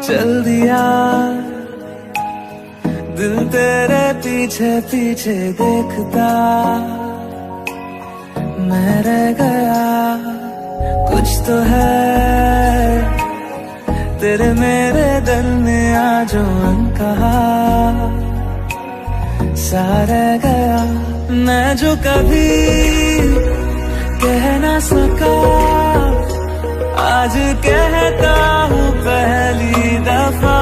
चल दिया दिल तेरे पीछे पीछे देखता, मैं रह गया कुछ तो है तेरे मेरे दिल में आज जो कहा सा रह गया। मैं जो कभी कह ना सका आज कहता हूँ पहली दफा,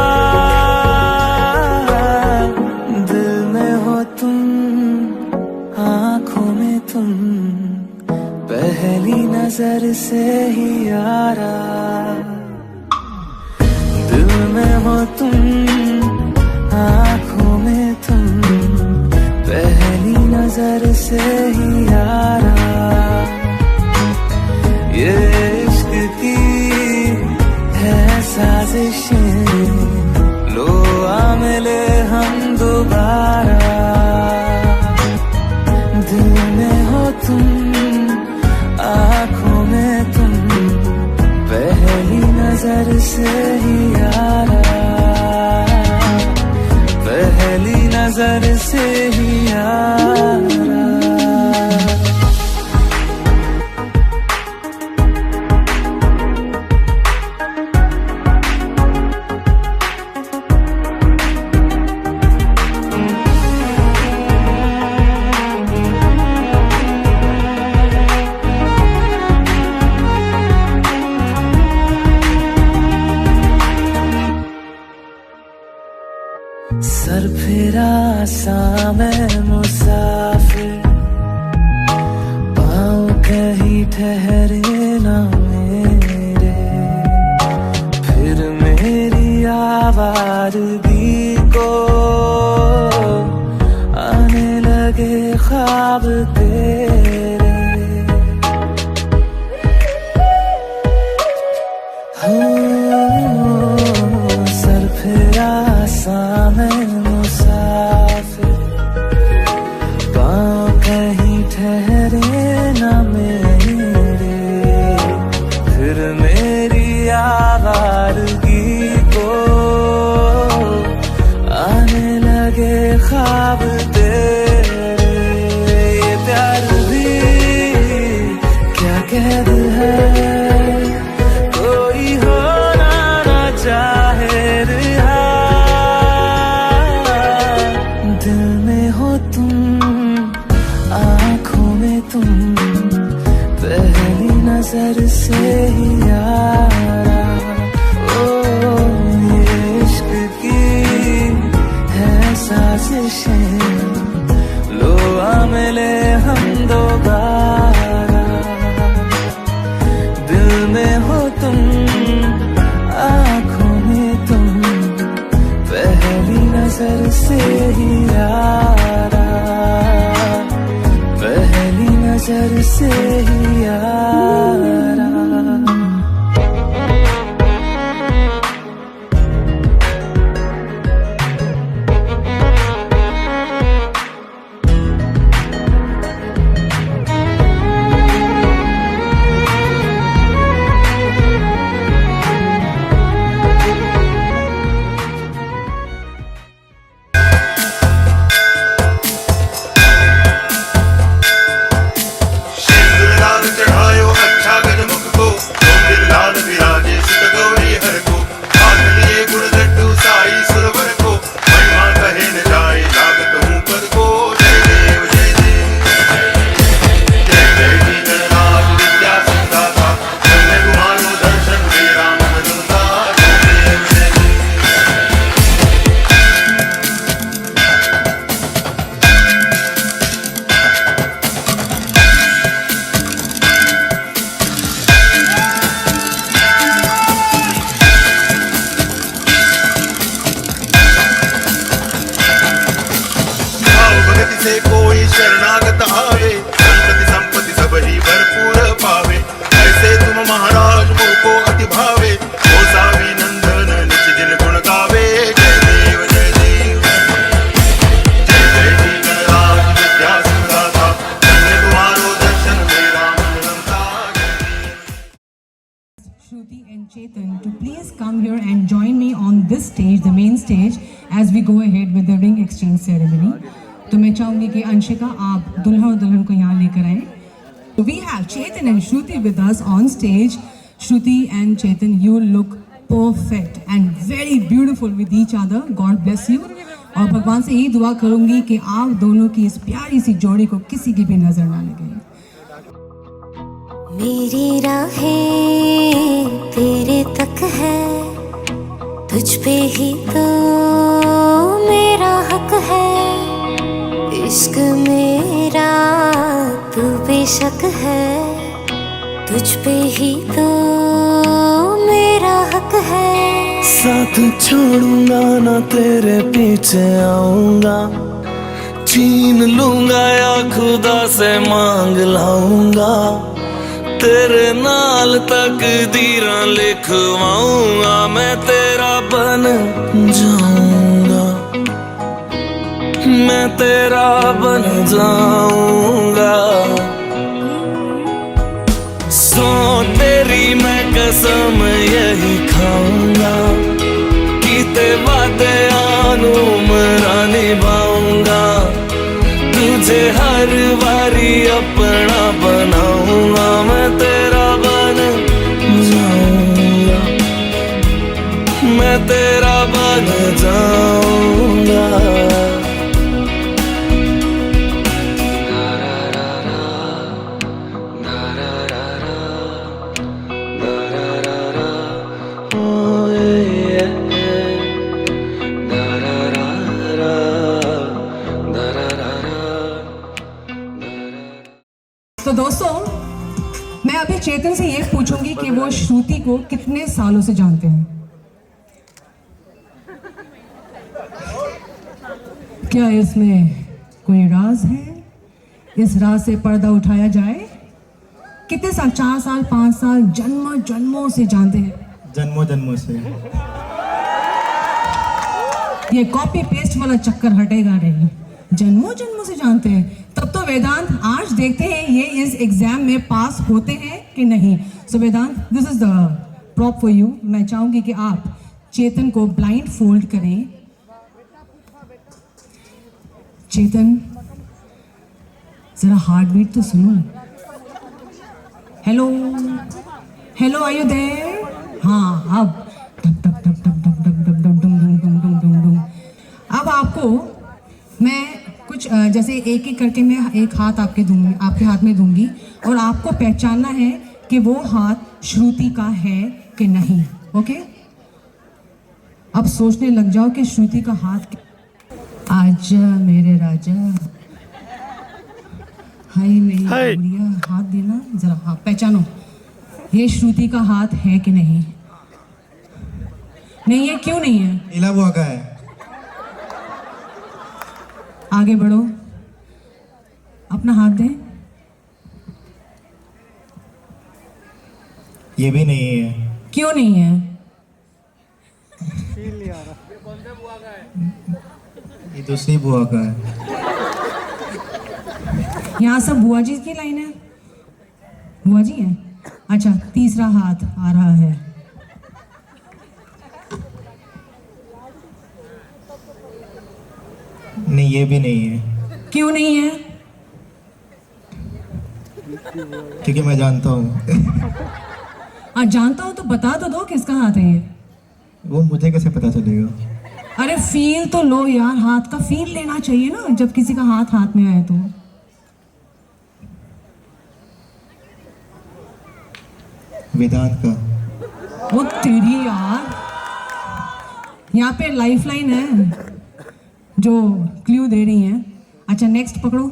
दिल में हो तुम आँखों में तुम पहली नजर से ही यारा, दिल में हो तुम आँखों में तुम पहली नजर से ही यारा। ये इश्क की है साजिशें, लो आ मिले हम दोबारा, दिल में हो तुम आँखों में तुम पहली नजर से ही यारा, पहली नजर से ही यारा। सर फिरा सा मैं मुसाफिर, पाँव कहीं ठहरे ना मेरे, फिर मेरी आवारगी को आने लगे ख्वाब तेरे। सर फिरा सा मैं मुसाफिर, पाँव कहीं ठहरे न मेरे, फिर मेरी आवारगी को आने लगे ख्वाब तेरे। ये प्यार भी क्या कैद है, कोई होना ना चाहे रिहा, दिल में हो तुम आँखों में तुम पहली नजर से ही यारा। ओ ये इश्क की है साजिशें, लो आ मिले हम दोबारा, दिल में हो तुम आँखों में तुम पहली नजर से ही यारा, पहली नजर से ही यारा। चढ़ायो अच्छा गजब Chetan to please come here and join me on this stage, the main stage, as we go ahead with the ring exchange ceremony. तो मैं चाहूंगी कि अंशिका आप दुल्हा और दुल्हन को यहाँ लेकर आए. So we have Chetan and Shruti with us on stage. Shruti and Chetan, you look perfect and very beautiful with each other. God bless you. और भगवान से यही दुआ करूंगी कि आप दोनों की इस प्यारी सी जोड़ी को किसी की भी नजर ना लगे. मेरी राहें तेरे तक है, तुझ पे ही तो मेरा हक है. इश्क मेरा तू बेशक है, तुझ पे ही तो मेरा हक है. साथ छोड़ूंगा ना तेरे पीछे आऊंगा, छीन लूंगा या खुदा से मांग लाऊंगा. तेरे नाल तकदीरां लिखवाऊंगा, मैं तेरा बन जाऊंगा, मैं तेरा बन जाऊंगा. सो तेरी मैं कसम यही खाऊंगा, कीते वादे आनुमरा निभाऊंगा. तुझे हर बारी अपना बनाऊंगा, मैं तेरा बन जाऊंगा, मैं तेरा बन जाऊंगा. तो दोस्तों, मैं अभी चेतन से ये पूछूंगी कि वो श्रुति को कितने सालों से जानते हैं. क्या इसमें कोई राज है? इस राज से पर्दा उठाया जाए. कितने साल? 4 साल, 5 साल, जन्मों जन्मों से जानते हैं. जन्मों जन्मों से. ये कॉपी पेस्ट वाला चक्कर हटेगा नहीं. जन्मों जन्मों से जानते हैं. तब तो वेदांत, आज देखते हैं ये इस एग्जाम में पास होते हैं कि नहीं. So Vedant, this is the prop for you. मैं चाहूंगी कि आप चेतन को ब्लाइंड फोल्ड करें. चेतन, जरा हार्ट बीट तो सुनो. Hello hello, are you there? हाँ, अब टप टप टप टप टप टप टप टप डुम डुम डुम डुम डुम डुम. अब आपको मैं कुछ जैसे एक एक करके मैं एक हाथ आपके हाथ में दूंगी, और आपको पहचानना है कि वो हाथ श्रुति का है कि नहीं. ओके, अब सोचने लग जाओ कि श्रुति का हाथ. आजा मेरे राजा, हाय मेरी गुड़िया, हाथ देना जरा. हाँ, पहचानो ये श्रुति का हाथ है कि नहीं. नहीं है. क्यों नहीं है? नीला बुआ का है. आगे बढ़ो, अपना हाथ दें. ये भी नहीं है. क्यों नहीं है? ये दूसरी बुआ का है. यहाँ सब बुआ जी की लाइन है. बुआ जी है. अच्छा, तीसरा हाथ आ रहा है. नहीं, ये भी नहीं है. क्यों नहीं है? क्योंकि मैं जानता हूँ. आज जानता हूँ तो बता तो दो किसका हाथ है ये. वो मुझे कैसे पता चलेगा? अरे फील तो लो यार, हाथ का फील लेना चाहिए ना जब किसी का हाथ हाथ में आए तो. वेदांत का. वो तेरी यार, यहाँ पे लाइफलाइन है जो क्लू दे रही हैं. अच्छा, नेक्स्ट पकड़ो.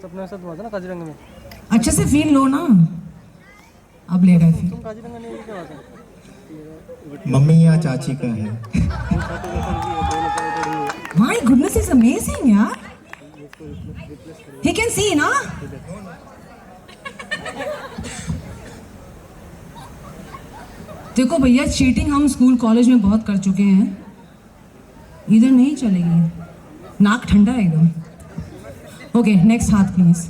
अपने साथ हुआ था ना काजीरंगा में. अच्छे से फील लो ना. अब ले रहे फील. काजीरंगा नहीं क्या बात है? मम्मी या चाची का है. माय गुडनेस, इज अमेजिंग यार. ही कैन सी ना. देखो भैया, चीटिंग हम स्कूल कॉलेज में बहुत कर चुके हैं. इधर नहीं चलेगी. नाक ठंडा है एकदम. ओके, नेक्स्ट हाथ प्लीज.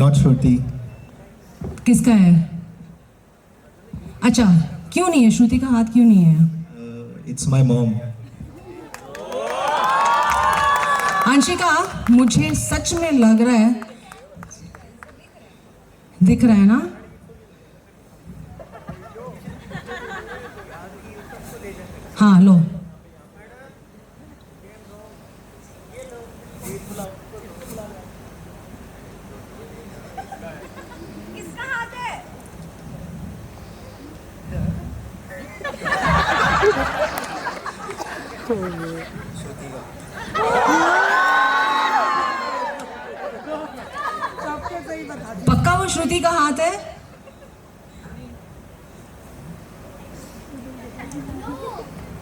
नॉट श्रुति। किसका है? अच्छा, क्यों नहीं है? श्रुति का हाथ क्यों नहीं है? It's my mom. अंशिका, मुझे सच में लग रहा है, दिख रहा है ना? हाँ, लो। किसका हाथ है? पक्का वो श्रुति का हाथ है?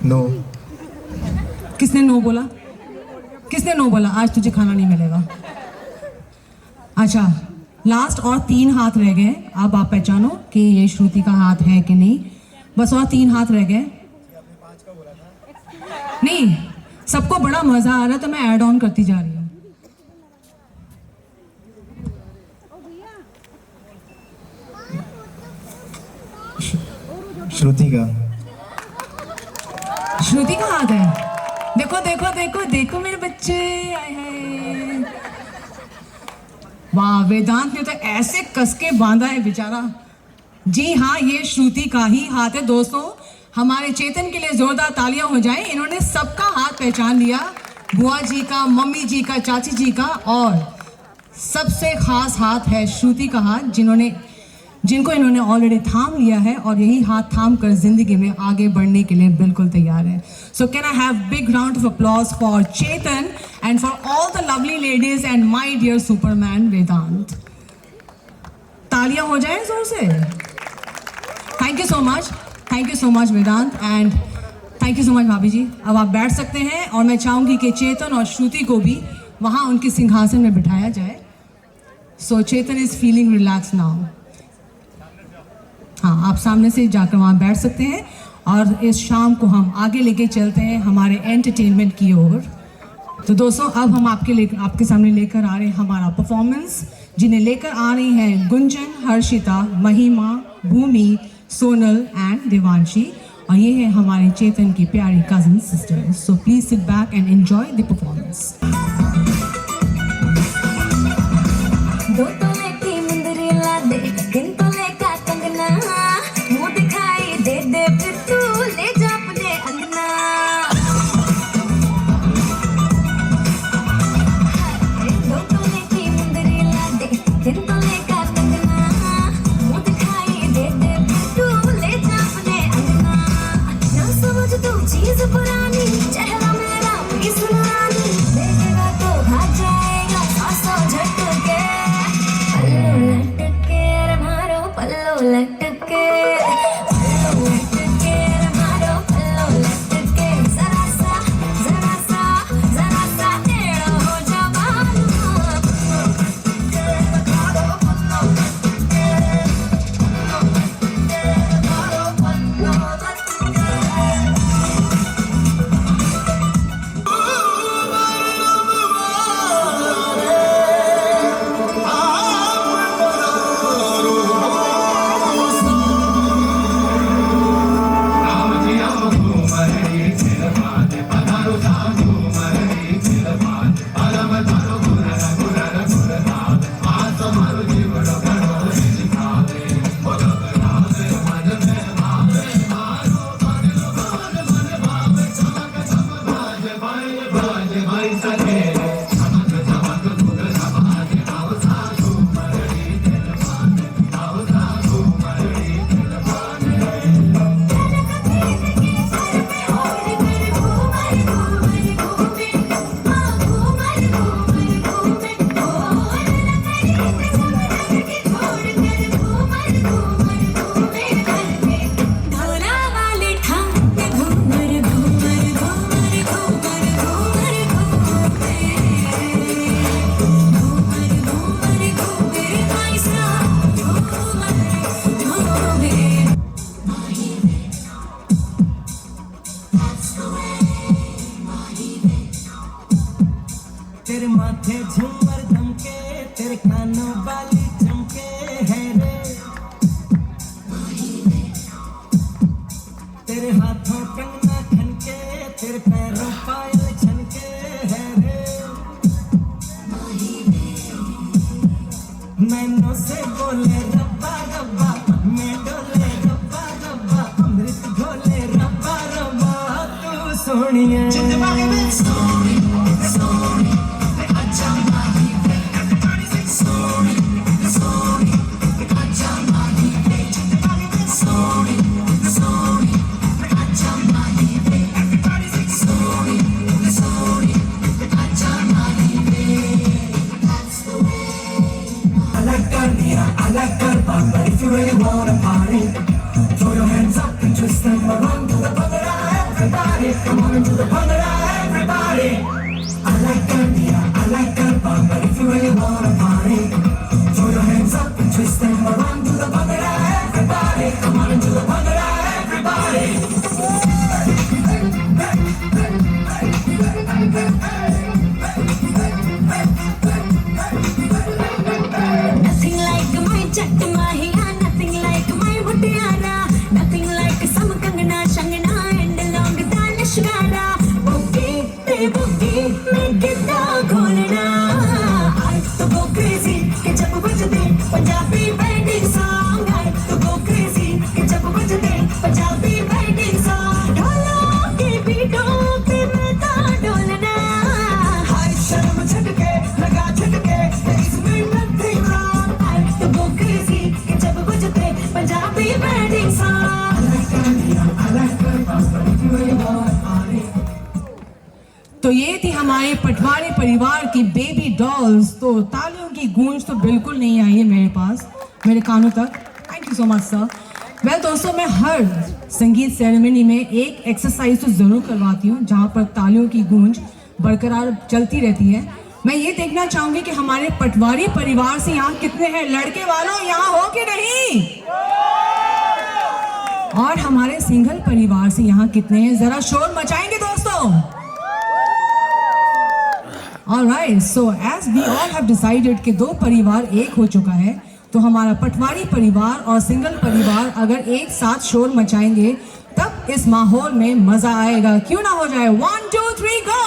नो। किसने नो बोला? किसने नो बोला? आज तुझे खाना नहीं मिलेगा। अच्छा, लास्ट और 3 हाथ रह गए। अब आप पहचानो कि ये श्रुति का हाथ है कि नहीं। बस और 3 हाथ रह गए। नहीं, सबको बड़ा मजा आ रहा है तो मैं ऐड ऑन करती जा रही हूँ। श्रुति का। श्रुति का हाथ है। देखो देखो देखो देखो मेरे बच्चे, आए हाय। वाह, वेदांत ने तो ऐसे कस के बांधा है बेचारा। जी हाँ, ये श्रुति का ही हाथ है दोस्तों। हमारे चेतन के लिए जोरदार तालियां हो जाएं। इन्होंने सबका हाथ पहचान लिया, बुआ जी का, मम्मी जी का, चाची जी का, और सबसे खास हाथ है श्रुति का हाथ, जिनको इन्होंने ऑलरेडी थाम लिया है और यही हाथ थाम कर जिंदगी में आगे बढ़ने के लिए बिल्कुल तैयार है। So can I have big round of applause for Chetan and for all the lovely ladies and my dear superman Vedant. तालियां हो जाएं जोर से। Thank you so much Vedant, and thank you so much bhabhi ji. अब आप बैठ सकते हैं और मैं चाहूंगी कि चेतन और श्रुति को भी वहां उनके सिंहासन में बिठाया जाए। सो चेतन इज फीलिंग रिलैक्स नाउ। हाँ, आप सामने से जाकर वहाँ बैठ सकते हैं और इस शाम को हम आगे लेके चलते हैं हमारे एंटरटेनमेंट की ओर। तो दोस्तों, अब हम आपके सामने लेकर आ रहे हैं हमारा परफॉर्मेंस, जिन्हें लेकर आ रही हैं गुंजन, हर्षिता, महिमा, भूमि, सोनल एंड देवांशी, और ये है हमारे चेतन की प्यारी cousin sister. So please sit back and enjoy the performance. तेरे माथे झूमर धमके, तेरे कानों वाली तेरे हाथों कंगना खनके, तेरे पैरों पायल छनके है रे। मैनों से बोले रब्बा रब्बा, मैं डोले रब्बा रब्बा, अमृत घोले रब्बा रब्बा, तू सोनिए if you really wanna party, throw your hands up and twist them around to the bhangra, everybody. Come on into the bhangra, everybody. I like Gandhia, I like Garba, but if you really wanna party, throw your hands up and twist them around to the bhangra, everybody. Come on into the bhangra, everybody. Nothing like my Jack Mahiya, nothing like my Mutiara, nothing like some Kangana, Shangana and long Dalashkara. Boogie, they boogie, make it all golna. I to go crazy, ke jab bajde Punjabi wedding song. I to go crazy, ke jab bajde Punjabi wedding song. Dhola ke beaton pe main ta dolna. Hai sharm chhatke, laga chhatke, isme nothing wrong. I to go crazy, ke jab bajde Punjabi wedding song. तो ये थी हमारे पटवारी परिवार की baby dolls. तो तालियों की गूंज तो बिल्कुल नहीं आई है मेरे पास, मेरे कानों तक। Thank you so much sir. Well दोस्तों, मैं हर संगीत सेरेमनी में एक एक्सरसाइज तो ज़रूर करवाती हूँ जहाँ पर तालियों की गूंज बरकरार चलती रहती है। मैं ये देखना चाहूँगी कि हमारे पटवारी परिवार से यहाँ कितने हैं लड़के वालों, यहाँ हो कि नहीं, और हमारे सिंगल परिवार से यहाँ कितने हैं, जरा शोर मचाएंगे दोस्तों। Alright, so as we all have decided कि दो परिवार एक हो चुका है, तो हमारा पटवारी परिवार और सिंगल परिवार अगर एक साथ शोर मचाएंगे तब इस माहौल में मजा आएगा। क्यों ना हो जाए 1 2 3 गो।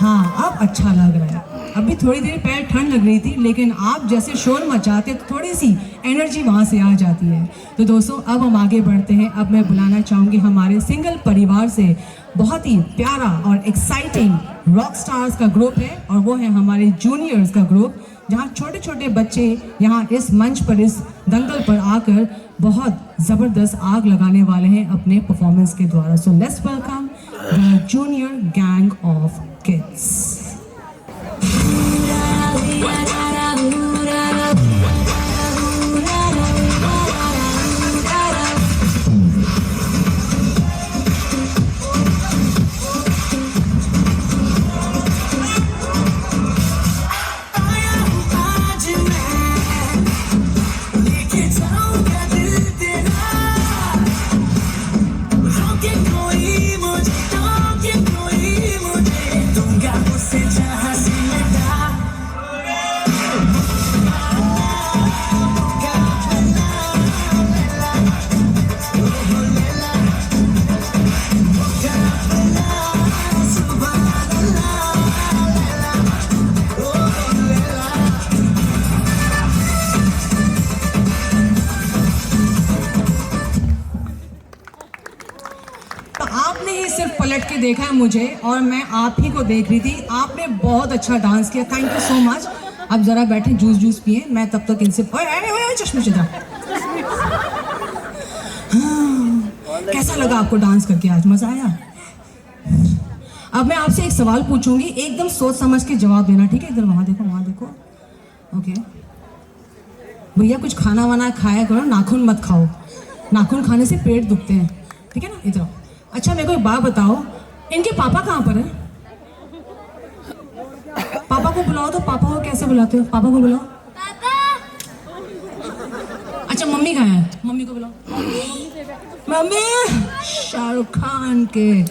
हाँ, अब अच्छा लग रहा है। अभी थोड़ी देर पहले ठंड लग रही थी, लेकिन आप जैसे शोर मचाते तो थोड़ी सी एनर्जी वहाँ से आ जाती है। तो दोस्तों, अब हम आगे बढ़ते हैं। अब मैं बुलाना चाहूँगी हमारे सिंगल परिवार से बहुत ही प्यारा और एक्साइटिंग रॉक स्टार्स का ग्रुप है, और वो है हमारे जूनियर्स का ग्रुप, जहाँ छोटे छोटे बच्चे यहाँ इस मंच पर, इस दंगल पर आकर बहुत ज़बरदस्त आग लगाने वाले हैं अपने परफॉर्मेंस के द्वारा। So let's welcome the junior gang of kids. पलट के देखा है मुझे, और मैं आप ही को देख रही थी। आपने बहुत अच्छा डांस किया, थैंक यू सो मच। अब जरा बैठे, जूस पिए, मैं तब तक इनसे चश्मे से कैसा लगा आपको डांस करके? आज मजा आया? अब मैं आपसे एक सवाल पूछूंगी, एकदम सोच समझ के जवाब देना, ठीक है? इधर वहां देखो, वहां देखो। ओके भैया, कुछ खाना वाना खाया करो, नाखून मत खाओ, नाखून खाने से पेट दुखते हैं, ठीक है ना? इधर। अच्छा, मेरे को एक बात बताओ, इनके पापा कहाँ पर है? पापा को बुलाओ। तो पापा को कैसे बुलाते हो? पापा को बुलाओ। पापा। अच्छा, मम्मी कहाँ है? मम्मी को बुलाओ। मम्मी शाहरुख खान के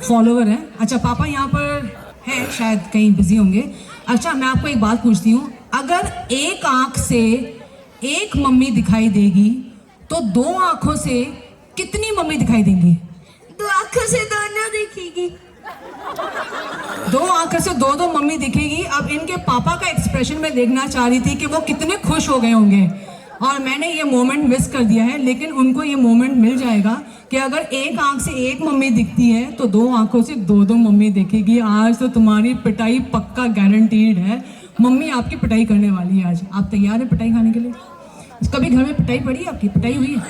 फॉलोवर हैं। अच्छा, पापा यहाँ पर है, शायद कहीं बिजी होंगे। अच्छा, मैं आपको एक बात पूछती हूँ, अगर एक आंख से एक मम्मी दिखाई देगी तो 2 आंखों से कितनी मम्मी दिखाई देंगी? 2 आंखों से दोनों दिखेगी। 2 आंखों से 2 मम्मी दिखेगी। अब इनके पापा का एक्सप्रेशन मैं देखना चाह रही थी कि वो कितने खुश हो गए होंगे, और मैंने ये मोमेंट मिस कर दिया है, लेकिन उनको ये मोमेंट मिल जाएगा कि अगर एक आंख से एक मम्मी दिखती है तो 2 आंखों से 2 मम्मी दिखेगी। आज तो तुम्हारी पिटाई पक्का गारंटीड है। मम्मी आपकी पिटाई करने वाली है आज। आप तैयार हैं पिटाई खाने के लिए? कभी घर में पिटाई पड़ी है आपकी? पिटाई हुई है?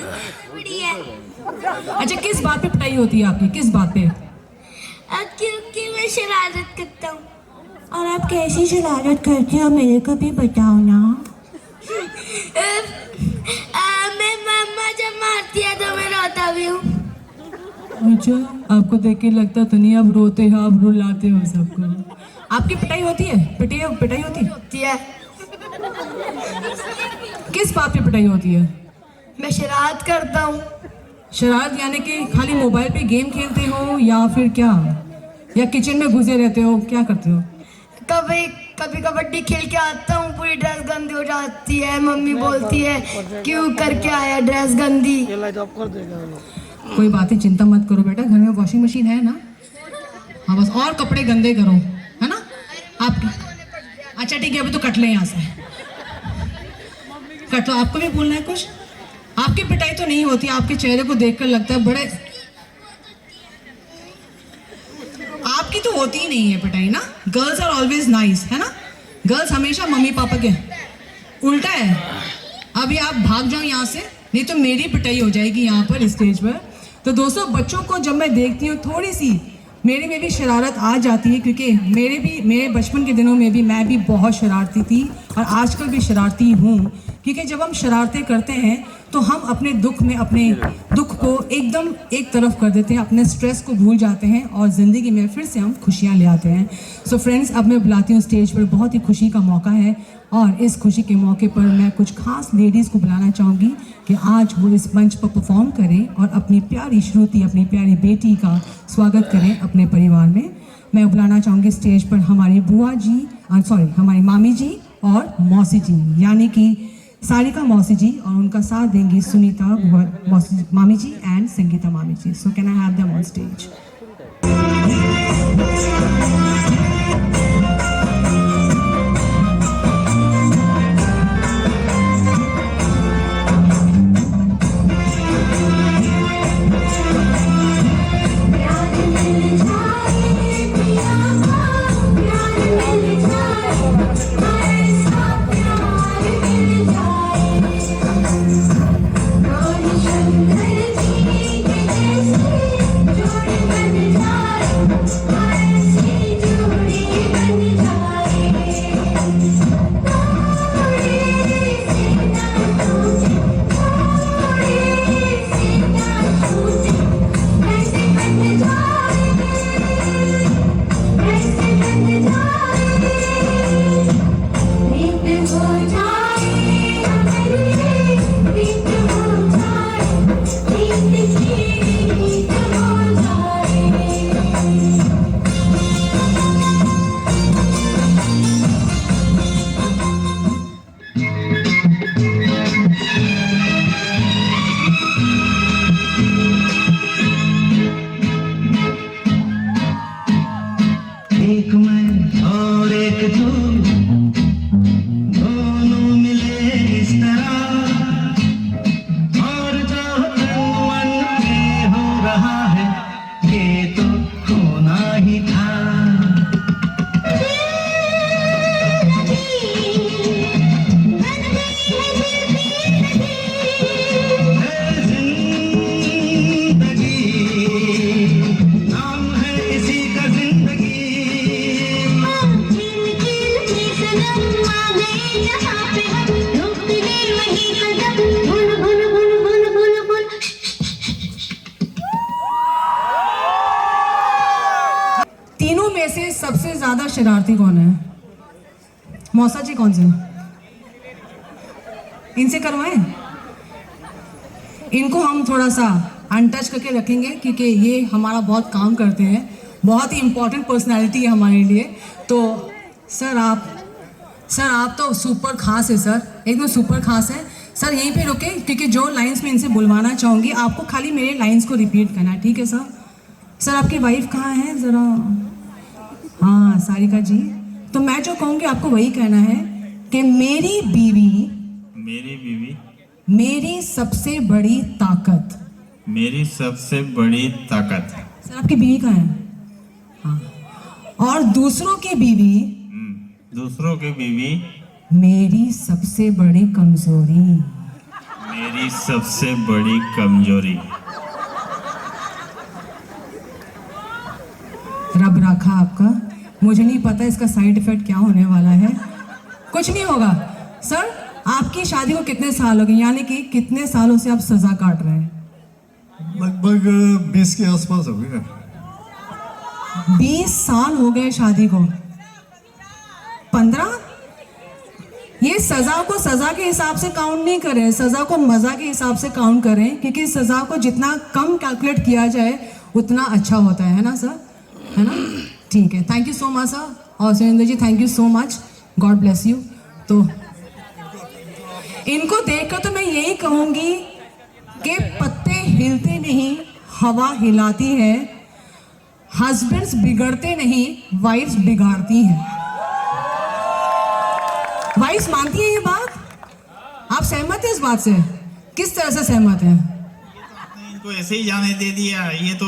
अच्छा, किस बात पे पिटाई होती है आपकी? किस बात पे? क्योंकि मैं शरारत करता हूँ। और आप कैसी शरारत करते हो, मेरे को भी बताओ ना। मैं मम्मा जब मारती है तो मैं रोता भी हूँ। अच्छा, आपको देख के लगता तो नहीं आप रोते हो, आप रुलाते हो सबको। आपकी पिटाई होती है? पिटाई होती है? किस बात पे पिटाई होती है? मैं शरारत करता हूँ। शरारत यानी कि खाली मोबाइल पे गेम खेलते हो या फिर क्या, या किचन में घुसे रहते हो, क्या करते हो? कभी कबड्डी खेल के आता हूँ, पूरी ड्रेस गंदी हो जाती है। मम्मी बोलती है क्यों करके आया ड्रेस गंदी। ये लाइट ऑफ कर देगा वो। कोई बात नहीं, चिंता मत करो बेटा, घर में वॉशिंग मशीन है ना। हाँ, बस और कपड़े गंदे करो, है ना आपके। अच्छा ठीक है, अभी तो कट ले यहाँ से, कट लो। आपको भी बोलना है कुछ? आपकी पिटाई तो नहीं होती, आपके चेहरे को देखकर लगता है बड़े, आपकी तो होती ही नहीं है पिटाई ना। गर्ल्स आर ऑलवेज नाइस, है ना। गर्ल्स हमेशा मम्मी पापा के, उल्टा है। अभी आप भाग जाओ यहाँ से, नहीं तो मेरी पिटाई हो जाएगी यहाँ पर स्टेज पर। तो दोस्तों, बच्चों को जब मैं देखती हूँ थोड़ी सी मेरे में भी शरारत आ जाती है, क्योंकि मेरे बचपन के दिनों में भी मैं भी बहुत शरारती थी और आजकल भी शरारती हूँ। क्योंकि जब हम शरारतें करते हैं तो हम अपने दुख को एकदम एक तरफ कर देते हैं, अपने स्ट्रेस को भूल जाते हैं और ज़िंदगी में फिर से हम खुशियाँ ले आते हैं। सो फ्रेंड्स, अब मैं बुलाती हूँ स्टेज पर, बहुत ही खुशी का मौका है और इस खुशी के मौके पर मैं कुछ खास लेडीज़ को बुलाना चाहूँगी कि आज वो इस मंच पर परफॉर्म करें और अपनी प्यारी श्रुति, अपनी प्यारी बेटी का स्वागत करें अपने परिवार में। मैं बुलाना चाहूँगी स्टेज पर हमारी बुआ जी, हमारी मामी जी और मौसी जी, यानी कि सारिका मौसी जी, और उनका साथ देंगी सुनीता मामी जी and Sangeeta mami ji. So can I have them on stage? एक मैं और एक तू, दोनों मिले इस तरह, और जो तन मन में हो रहा है ये तो होना ही था। जिंदगी नाम है इसी का जिंदगी। तीनों में से सबसे ज्यादा शरारती कौन है? मौसा जी कौन से? इनसे करवाएं? इनको हम थोड़ा सा अनटच करके रखेंगे क्योंकि ये हमारा बहुत काम करते हैं, बहुत ही इम्पोर्टेंट पर्सनालिटी है हमारे लिए। तो सर आप तो सुपर खास है सर, एकदम सुपर खास है सर यहीं पे रुके, क्योंकि जो लाइंस मैं इनसे बुलवाना चाहूँगी आपको खाली मेरे लाइंस को रिपीट करना है, ठीक है सर? सर आपकी वाइफ कहाँ है ज़रा? हाँ सारिका जी, तो मैं जो कहूँगी आपको वही कहना है कि मेरी बीवी मेरी सबसे बड़ी ताकत। मेरी सबसे बड़ी ताकत। सर आपकी बीवी कहाँ है? हाँ, और दूसरों की बीवी दूसरों की बीवी मेरी सबसे बड़ी कमजोरी। मेरी सबसे बड़ी कमजोरी। रब राखा आपका, मुझे नहीं पता इसका साइड इफेक्ट क्या होने वाला है। कुछ नहीं होगा। सर आपकी शादी को कितने साल हो गए, यानी कि कितने सालों से आप सजा काट रहे हैं? लगभग 20 के आसपास हो गए। 20 साल हो गए शादी को। 15? ये सजा को सजा के हिसाब से काउंट नहीं करें, सजा को मजा के हिसाब से काउंट करें, क्योंकि सजा को जितना कम कैलकुलेट किया जाए उतना अच्छा होता है ना सर, है ना? ठीक है, thank you so much sir. और Surendra ji thank you so much, God bless you. तो इनको देखकर तो मैं यही कहूंगी कि पत्ते हिलते नहीं, हवा हिलाती है। हस्बैंड्स बिगड़ते नहीं, वाइफ्स बिगाड़ती हैं। वाइफ्स मानती है ये बात? आप सहमत हैं इस बात से? किस तरह से सहमत हैं? इनको ऐसे ही जाने दे दिया, ये तो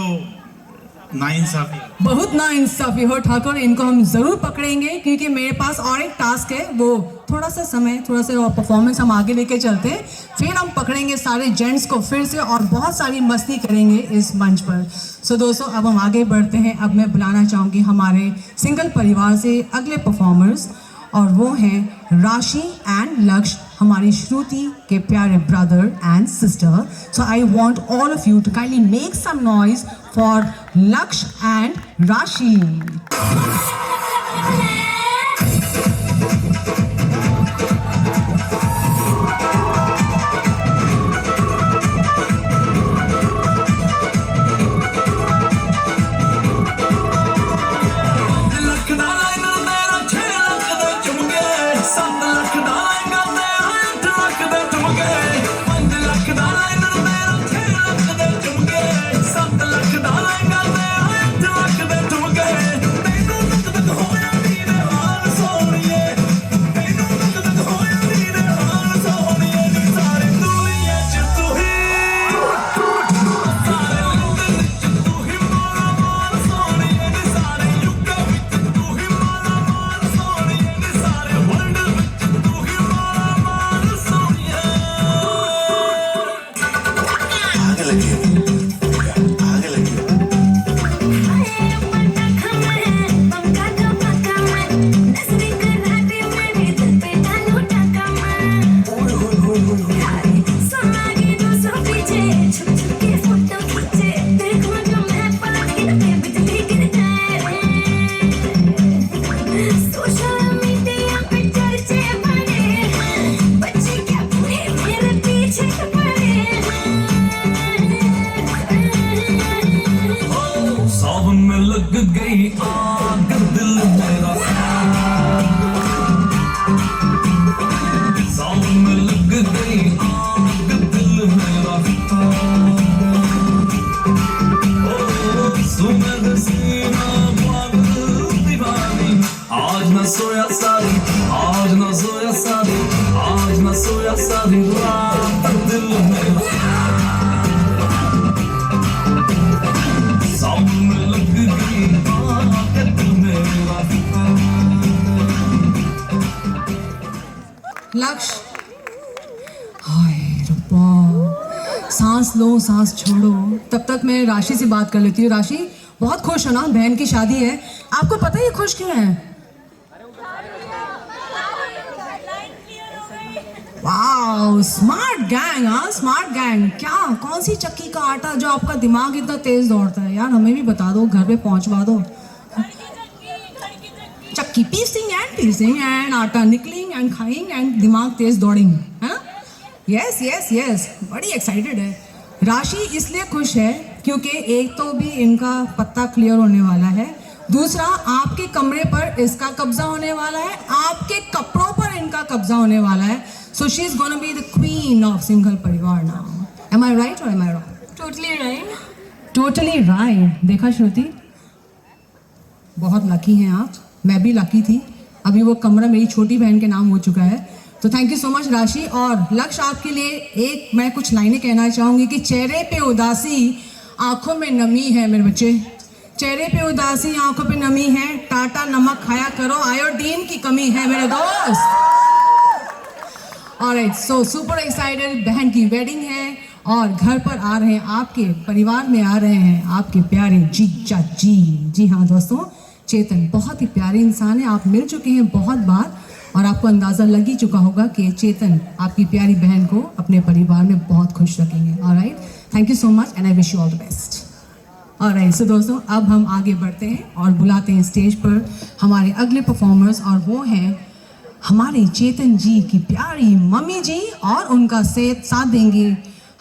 नाइंसाफी। बहुत नाइंसाफी हो ठाकुर, इनको हम जरूर पकड़ेंगे, क्योंकि मेरे पास और एक टास्क है, वो थोड़ा सा समय, थोड़ा सा और परफॉर्मेंस हम आगे लेके चलते हैं, फिर हम पकड़ेंगे सारे जेंट्स को फिर से और बहुत सारी मस्ती करेंगे इस मंच पर। सो दोस्तों अब हम आगे बढ़ते हैं। अब मैं बुलाना चाहूँगी हमारे सिंगल परिवार से अगले परफॉर्मर्स, और वो हैं राशि एंड लक्ष्य, हमारी श्रुति के प्यारे brother and sister. So I want all of you to kindly make some noise for Lakshya and Rashi. Lakshya, हाय रब्बा, सांस लो सांस छोड़ो। तब तक मैं राशि से बात कर लेती हूँ। राशि बहुत खुश हो ना, बहन की शादी है। आपको पता है ये खुश क्यों है? Wow, smart gang. हाँ स्मार्ट गैंग। क्या कौन सी चक्की का आटा जो आपका दिमाग इतना तेज दौड़ता है यार, हमें भी बता दो, घर पे पहुंचवा दो। चक्की पीसिंग एंड आटा निकलिंग एंड खाइंग एंड दिमाग तेज दौड़िंग, है ना? यस यस यस, बड़ी एक्साइटेड है राशि। इसलिए खुश है क्योंकि एक तो भी इनका पत्ता क्लियर होने वाला है, दूसरा आपके कमरे पर इसका कब्जा होने वाला है, आपके कपड़ों पर इनका कब्जा होने वाला है। So she's gonna be the queen of single parivar now. Am I right or am I wrong? Totally right. Totally right. देखा श्रुति, बहुत लकी हैं आप, मैं भी लकी थी। अभी वो कमरा मेरी छोटी बहन के नाम हो चुका है। तो थैंक यू सो मच राशि। और लक्ष्य, आपके लिए एक मैं कुछ लाइनें कहना चाहूँगी कि चेहरे पे उदासी, आंखों में नमी है मेरे बच्चे, चेहरे पे उदासी, आंखों पे नमी है, टाटा नमक खाया करो, आयोडीन की कमी है मेरे दोस्त। ऑलराइट, सो सुपर एक्साइटेड, बहन की वेडिंग है और घर पर आ रहे हैं, आपके परिवार में आ रहे हैं आपके प्यारे जीजा जी। जी हाँ दोस्तों, चेतन बहुत ही प्यारे इंसान है, आप मिल चुके हैं बहुत बार और आपको अंदाज़ा लग ही चुका होगा कि चेतन आपकी प्यारी बहन को अपने परिवार में बहुत खुश रखेंगे। Alright, thank you so much and I wish you all the best. Alright, so दोस्तों अब हम आगे बढ़ते हैं और बुलाते हैं स्टेज पर हमारे अगले परफॉर्मर्स, और वो हैं हमारी चेतन जी की प्यारी मम्मी जी, और उनका साथ देंगे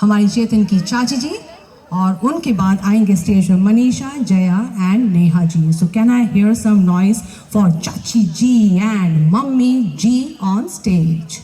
हमारी चेतन की चाची जी, और उनके बाद आएंगे स्टेज पर Manisha, Jaya and Neha ji. So can I hear some noise for chachi ji and mummy ji on stage.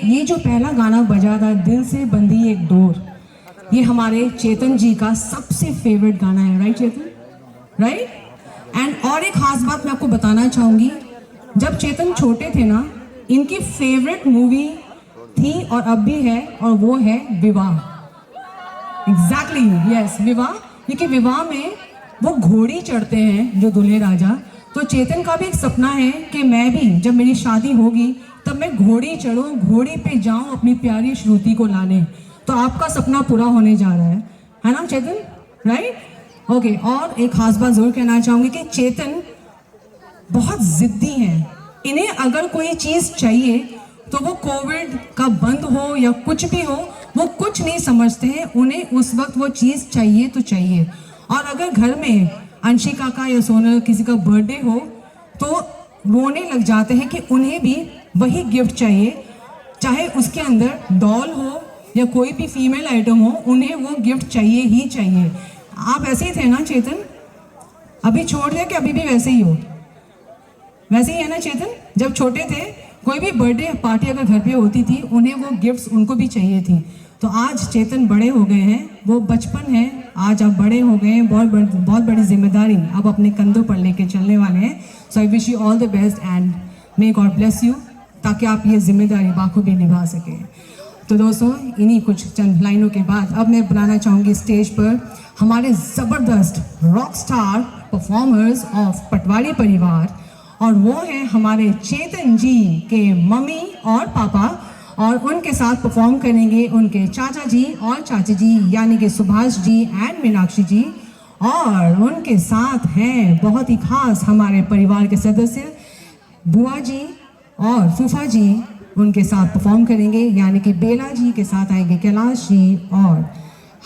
ये जो पहला गाना बजा था, दिल से बंधी एक डोर, ये हमारे चेतन जी का सबसे फेवरेट गाना है। Right Chetan, right? एंड और एक खास बात मैं आपको बताना चाहूँगी, जब चेतन छोटे थे ना, इनकी फेवरेट मूवी थी और अब भी है, और वो है विवाह। एग्जैक्टली, यस, विवाह। क्योंकि विवाह में वो घोड़ी चढ़ते हैं जो दूल्हे राजा, तो चेतन का भी एक सपना है कि मैं भी जब मेरी शादी होगी तब मैं घोड़ी चढ़ूं, घोड़ी पे जाऊं अपनी प्यारी श्रुति को लाने। तो आपका सपना पूरा होने जा रहा है ना चेतन, राइट? ओके, और एक खास बात जरूर कहना चाहूंगी कि चेतन बहुत जिद्दी हैं। इन्हें अगर कोई चीज़ चाहिए तो वो कोविड का बंद हो या कुछ भी हो, वो कुछ नहीं समझते हैं, उन्हें उस वक्त वो चीज़ चाहिए तो चाहिए। और अगर घर में अंशिका का या सोनल किसी का बर्थडे हो तो रोने लग जाते हैं कि उन्हें भी वही गिफ्ट चाहिए, चाहे उसके अंदर डॉल हो या कोई भी फीमेल आइटम हो, उन्हें वो गिफ्ट चाहिए ही चाहिए। आप ऐसे ही थे ना चेतन? अभी छोड़ दिया कि अभी भी वैसे ही हो? वैसे ही है ना चेतन? जब छोटे थे कोई भी बर्थडे पार्टी अगर घर पे होती थी, उन्हें वो गिफ्ट्स उनको भी चाहिए थी। तो आज चेतन बड़े हो गए हैं, वो बचपन है, आज आप बड़े हो गए हैं, बहुत बड़ी जिम्मेदारी अब अपने कंधों पर लेके चलने वाले हैं। So I wish you all the best and may God bless you, ताकि आप ये जिम्मेदारी बाखूबी निभा सकें। तो दोस्तों, इन्हीं कुछ चंद लाइनों के बाद अब मैं बुलाना चाहूँगी स्टेज पर हमारे ज़बरदस्त रॉक स्टार परफॉर्मर्स ऑफ पटवारी परिवार, और वो हैं हमारे चेतन जी के मम्मी और पापा, और उनके साथ परफॉर्म करेंगे उनके चाचा जी और चाची जी, यानी कि सुभाष जी एंड मीनाक्षी जी। और उनके साथ हैं बहुत ही खास हमारे परिवार के सदस्य बुआ जी और फूफा जी, उनके साथ परफॉर्म करेंगे, यानी कि बेला जी के साथ आएंगे कैलाश जी, और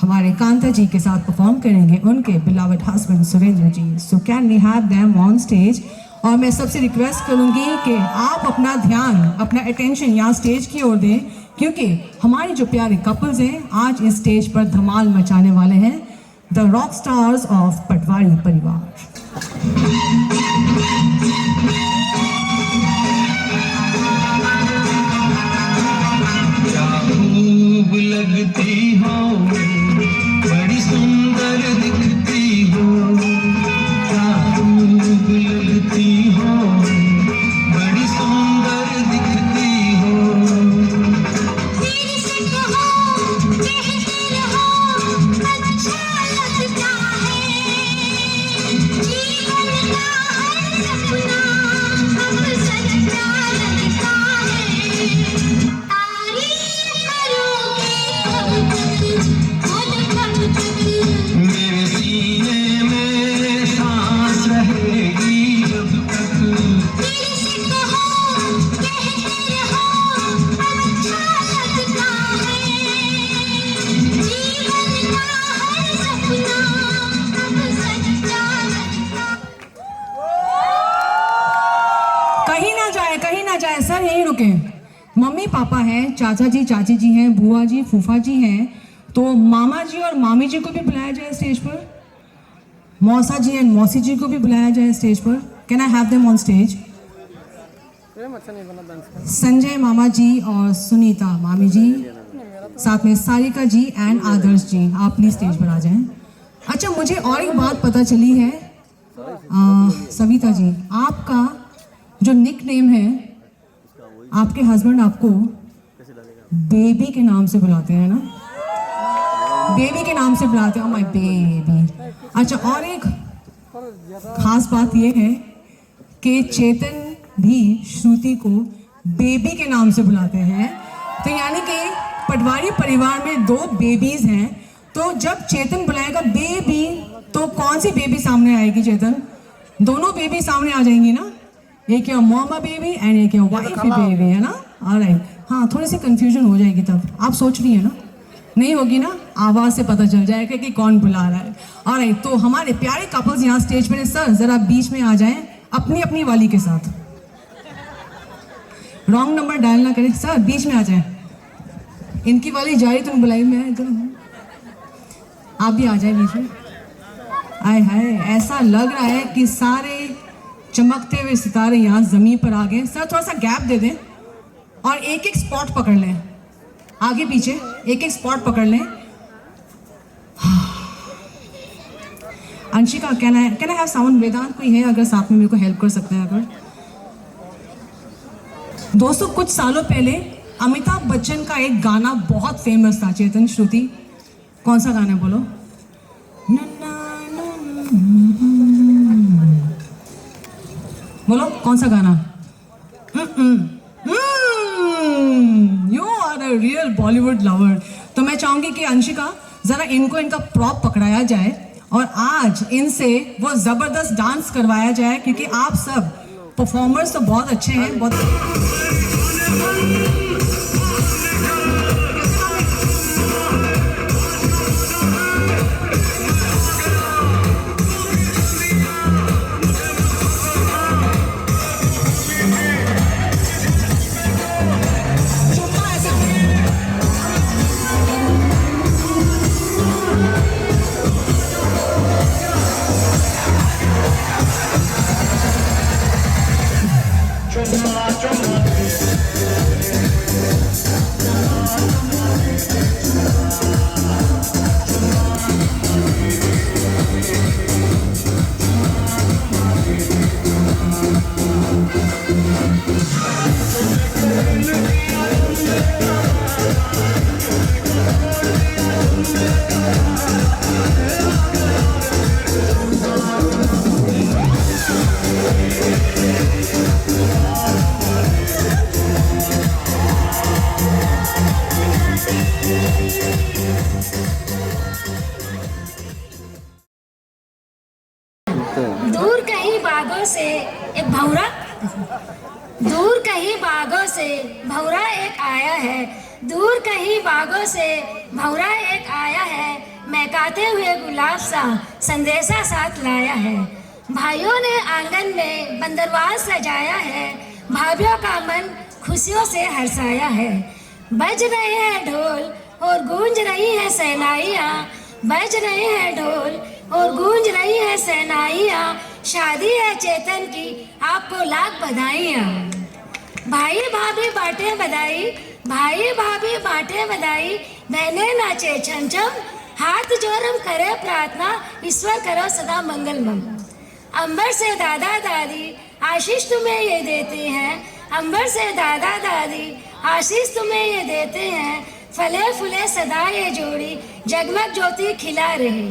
हमारे कांता जी के साथ परफॉर्म करेंगे उनके beloved husband Surendra ji. So can we have them on stage. और मैं सबसे रिक्वेस्ट करूंगी कि आप अपना ध्यान, अपना अटेंशन यहाँ स्टेज की ओर दें, क्योंकि हमारे जो प्यारे कपल्स हैं आज इस स्टेज पर धमाल मचाने वाले हैं, द रॉक स्टार्स ऑफ पटवारी परिवार। खूब लगती हो, बड़ी सुंदर दिखती हो, क्या खूब लगती हो, बड़ी सुंदर दिखती हो। मेरी से कहो, कहते रहो, अच्छा लगता है, जीवन का हर सपना अब सच्चा लगता है। तारीफ करोगे कब तक, खुद कब तक, मेरे सीने में सांस रहेगी जब तक। मेरे से कहो, कहते रहो, अच्छा लगता है, जीवन का हर सपना अब सच्चा लगता है। कहीं ना जाए सर, यहीं रुके। मम्मी पापा हैं, चाचा जी चाची जी हैं, बुआ जी फूफा जी हैं, तो मामा जी और मामी जी को भी बुलाया जाए स्टेज पर, मौसा जी एंड मौसी जी को भी बुलाया जाए स्टेज पर। Can I have them on stage? प्रेम अच्छा नहीं बना डांस का। संजय मामा जी और सुनीता मामी जी, साथ में सारिका जी एंड आदर्श जी, आप प्लीज स्टेज पर आ जाएं। अच्छा, मुझे और एक बात पता चली है, सविता जी, आपका जो निक नेम है, आपके हस्बैंड आपको बेबी के नाम से बुलाते हैं ना? बेबी के नाम से बुलाते हैं, माय बेबी। अच्छा, और एक खास बात ये है कि चेतन भी श्रुति को बेबी के नाम से बुलाते हैं। तो यानी कि पटवारी परिवार में 2 बेबीज हैं, तो जब चेतन बुलाएगा बेबी, तो कौन सी बेबी सामने आएगी चेतन? दोनों बेबी सामने आ जाएंगी ना, एक या मामा बेबी एंड एक या वाइफ बेबी, है ना? ऑलराइट, हाँ, थोड़ी सी कंफ्यूजन हो जाएगी तब। आप सोच रही है ना? नहीं होगी ना? आवाज़ से पता चल जाएगा कि कौन बुला रहा है। ऑलराइट, तो हमारे प्यारे कपल्स यहाँ स्टेज पर हैं। सर ज़रा बीच में आ जाएं अपनी अपनी वाली के साथ, रॉन्ग नंबर डायल ना करें। सर बीच में आ जाएं, इनकी वाली जा रही, तुम बुलाई, मैं इधर हूँ, आप भी आ जाए बीच में। आय हाय, ऐसा लग रहा है कि सारे चमकते हुए सितारे यहाँ ज़मीन पर आ गए। सर थोड़ा सा गैप दे दें और एक एक स्पॉट पकड़ लें, आगे पीछे एक एक स्पॉट पकड़ लें। Anshika, can I have sound? Vedant कोई है अगर साथ में मेरे को हेल्प कर सकते हैं अगर? दोस्तों, कुछ सालों पहले अमिताभ बच्चन का एक गाना बहुत फेमस था, चेतन श्रुति, कौन सा गाना है बोलो? बोलो कौन सा गाना? You are a real Bollywood lover. तो मैं चाहूंगी कि अंशिका जरा इनको इनका प्रॉप पकड़ाया जाए और आज इनसे वो ज़बरदस्त डांस करवाया जाए, क्योंकि आप सब परफॉर्मर्स तो बहुत अच्छे हैं, बहुत दूर कहीं बागों से एक भौरा, दूर कहीं बागों से भौरा एक आया है, दूर कहीं बागों से भौरा एक आया है, महकाते हुए गुलाब सा संदेशा साथ लाया है। भाइयों ने आंगन में बंदरवाल सजाया है, भाभीियों का मन खुशियों से हर्षाया है। बज रहे हैं ढोल और गूंज रही है सहनाइयाँ, बज रहे हैं ढोल और गूंज रही है सहनाइयाँ, शादी है चेतन की आपको लाख बधाइयाँ। भाई भाभी बांटे बधाई, भाई भाभी बांटे बधाई, बहने नाचे छमछम, हाथ जोड़म करे प्रार्थना, ईश्वर करो सदा मंगलमय। अंबर से दादा दादी आशीष तुम्हें ये देते हैं, अंबर से दादा दादी आशीष तुम्हें ये देते हैं, फले फूले सदा ये जोड़ी जगमग ज्योति खिला रहे।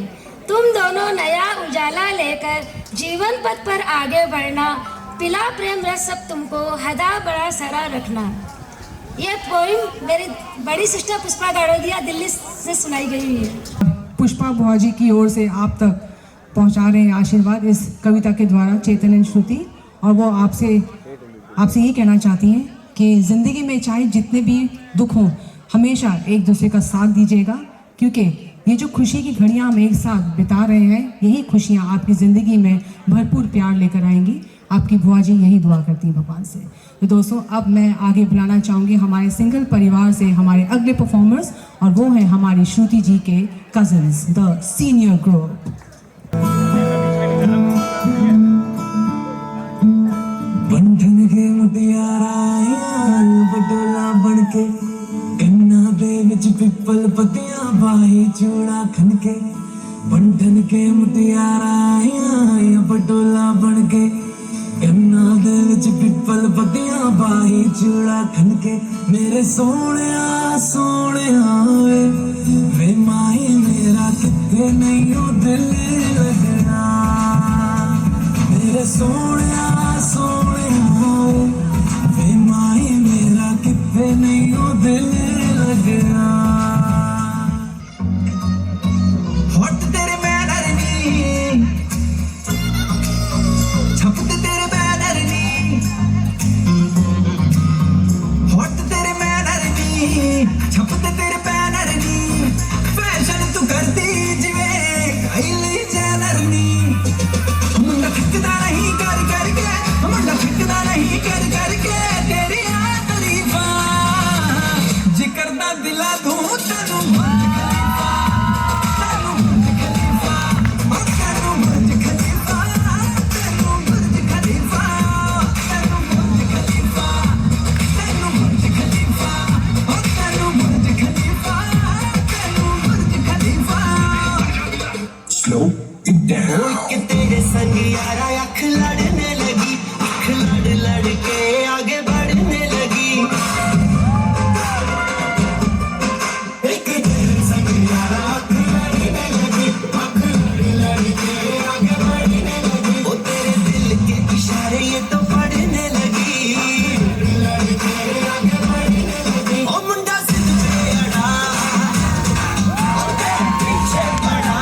तुम दोनों नया उजाला लेकर जीवन पथ पर आगे बढ़ना, पिला प्रेम रस सब तुमको हदा बड़ा सरा रखना। ये पोइम मेरी बड़ी सिस्टर पुष्पा गाड़ोदिया दिल्ली से सुनाई गई हुई है। पुष्पा बुआ जी की ओर से आप तक पहुंचा रहे हैं आशीर्वाद इस कविता के द्वारा, चेतन एंड श्रुति। और वो आपसे यही कहना चाहती हैं कि ज़िंदगी में चाहे जितने भी दुख हों, हमेशा एक दूसरे का साथ दीजिएगा, क्योंकि ये जो खुशी की घड़ियाँ हम एक साथ बिता रहे हैं, यही खुशियाँ आपकी ज़िंदगी में भरपूर प्यार लेकर आएंगी। आपकी बुआ जी यही दुआ करती हैं भगवान से। तो दोस्तों, अब मैं आगे बुलाना चाहूँगी हमारे सिंगल परिवार से हमारे अगले परफॉर्मर्स, और वो हैं हमारी श्रुति जी के कजन्स, द सीनियर ग्रुप। बंधन के मुटियारा पटोला बनके, कन्ना दे विच पिपल पतियां बाही चूड़ा खनके। बंधन के मुटियारा पटोला बनके, कन्ना दे विच पिपल पतियां बाही चूड़ा खनके। मेरे सोहणिया सोहणिया वे माही मेरा किते नहीं ओ दिल लगना। मेरे सोहणिया सोहणिया वे माही मेरा किते नहीं ओ दिल लगना। होठ तेरे बैनर नी, छपते तेरे बैनर नी, होठ तेरे बैनर नी, छपते तेरे बैनर नी। फैशन तू करती जिवें काइली जैनर नी। मुंडा फिकदा नहीं कर करके, मुंडा फिकदा नहीं कर करके, तेरी तारीफा जिक्र दा दिला दूं तैनू खलीफा, तैनू बुर्ज खलीफा, ओ तैनू बुर्ज खलीफा, तैनू बुर्ज खलीफा, तैनू बुर्ज खलीफा, तैनू बुर्ज खलीफा, ओ तैनू बुर्ज खलीफा, तैनू बुर्ज खलीफा। Slow it down. कि तेरे संग यारा अख लड़ने लगी, अख लड़ लड़ के आगे बढ़ने लगी। एक तेरे संग यारा अख लड़ने लगी, अख लड़ लड़ के आगे बढ़ने लगी। ओ तेरे दिल के इशारे ये तो पढ़ने लगी, लड़ के आगे बढ़ने लगी। ओ मुंडा सिद्ध पे अड़ा, ओ तेरे पीछे पड़ा,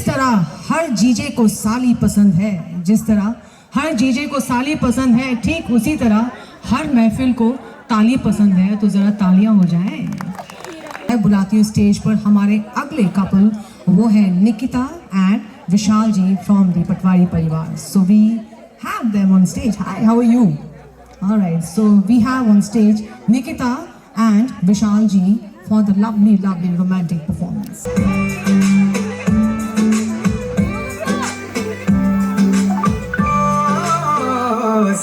जिस तरह हर जीजे को साली पसंद है, जिस तरह हर जीजे को साली पसंद है, ठीक उसी तरह हर महफिल को ताली पसंद है। तो ज़रा तालियां हो जाएं। मैं बुलाती हूँ स्टेज पर हमारे अगले कपल, वो है Nikita and Vishal ji from the Patwari parivar. So we have them on stage. Hi, how are you? Alright, so we have on stage Nikita and Vishal ji for the lovely romantic performance.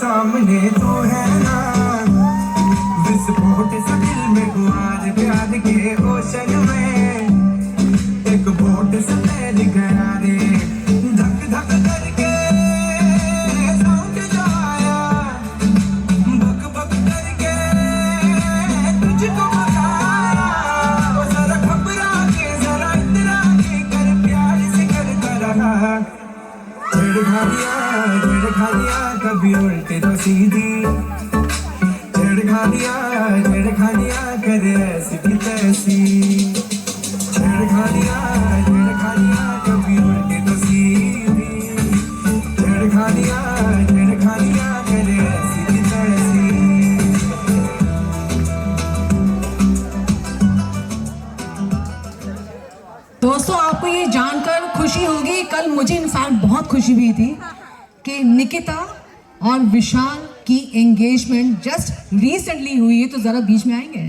सामने तो है ना विस्फोट सा दिल में गुआर प्यार के ओशन में एक बोट सा तैर गया रे धक धक करके साउंड जाया बक बक करके तुझको छेड़खानियाँ कभी उल्टी तो सीधी छेड़खानियाँ करे ऐसी की तैसी छेड़खानियाँ कभी उल्टी तो सीधी छेड़खानियाँ करे ऐसी की तैसी। दोस्तों, आपको ये जानकर खुशी होगी, कल मुझे इनफैक्ट बहुत खुशी हुई थी कि निकिता और विशाल की एंगेजमेंट जस्ट रिसेंटली हुई है। तो ज़रा बीच में आएंगे।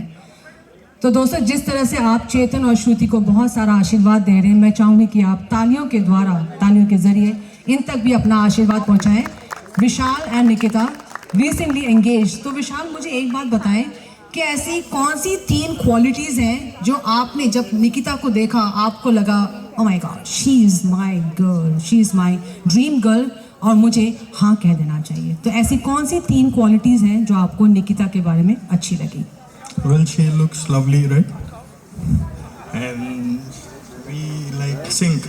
तो दोस्तों, जिस तरह से आप चेतन और श्रुति को बहुत सारा आशीर्वाद दे रहे हैं, मैं चाहूँगी कि आप तालियों के द्वारा, तालियों के ज़रिए इन तक भी अपना आशीर्वाद पहुँचाएँ। विशाल एंड निकिता रिसेंटली एंगेज। तो विशाल, मुझे एक बात बताएं कि ऐसी कौन सी 3 क्वालिटीज़ हैं जो आपने जब निकिता को देखा आपको लगा oh my God, she is my girl, she is my dream girl और मुझे हाँ कह देना चाहिए। तो ऐसी कौन सी 3 क्वालिटीज़ हैं जो आपको निकिता के बारे में अच्छी लगी? Well, she looks lovely, right? And we like sync.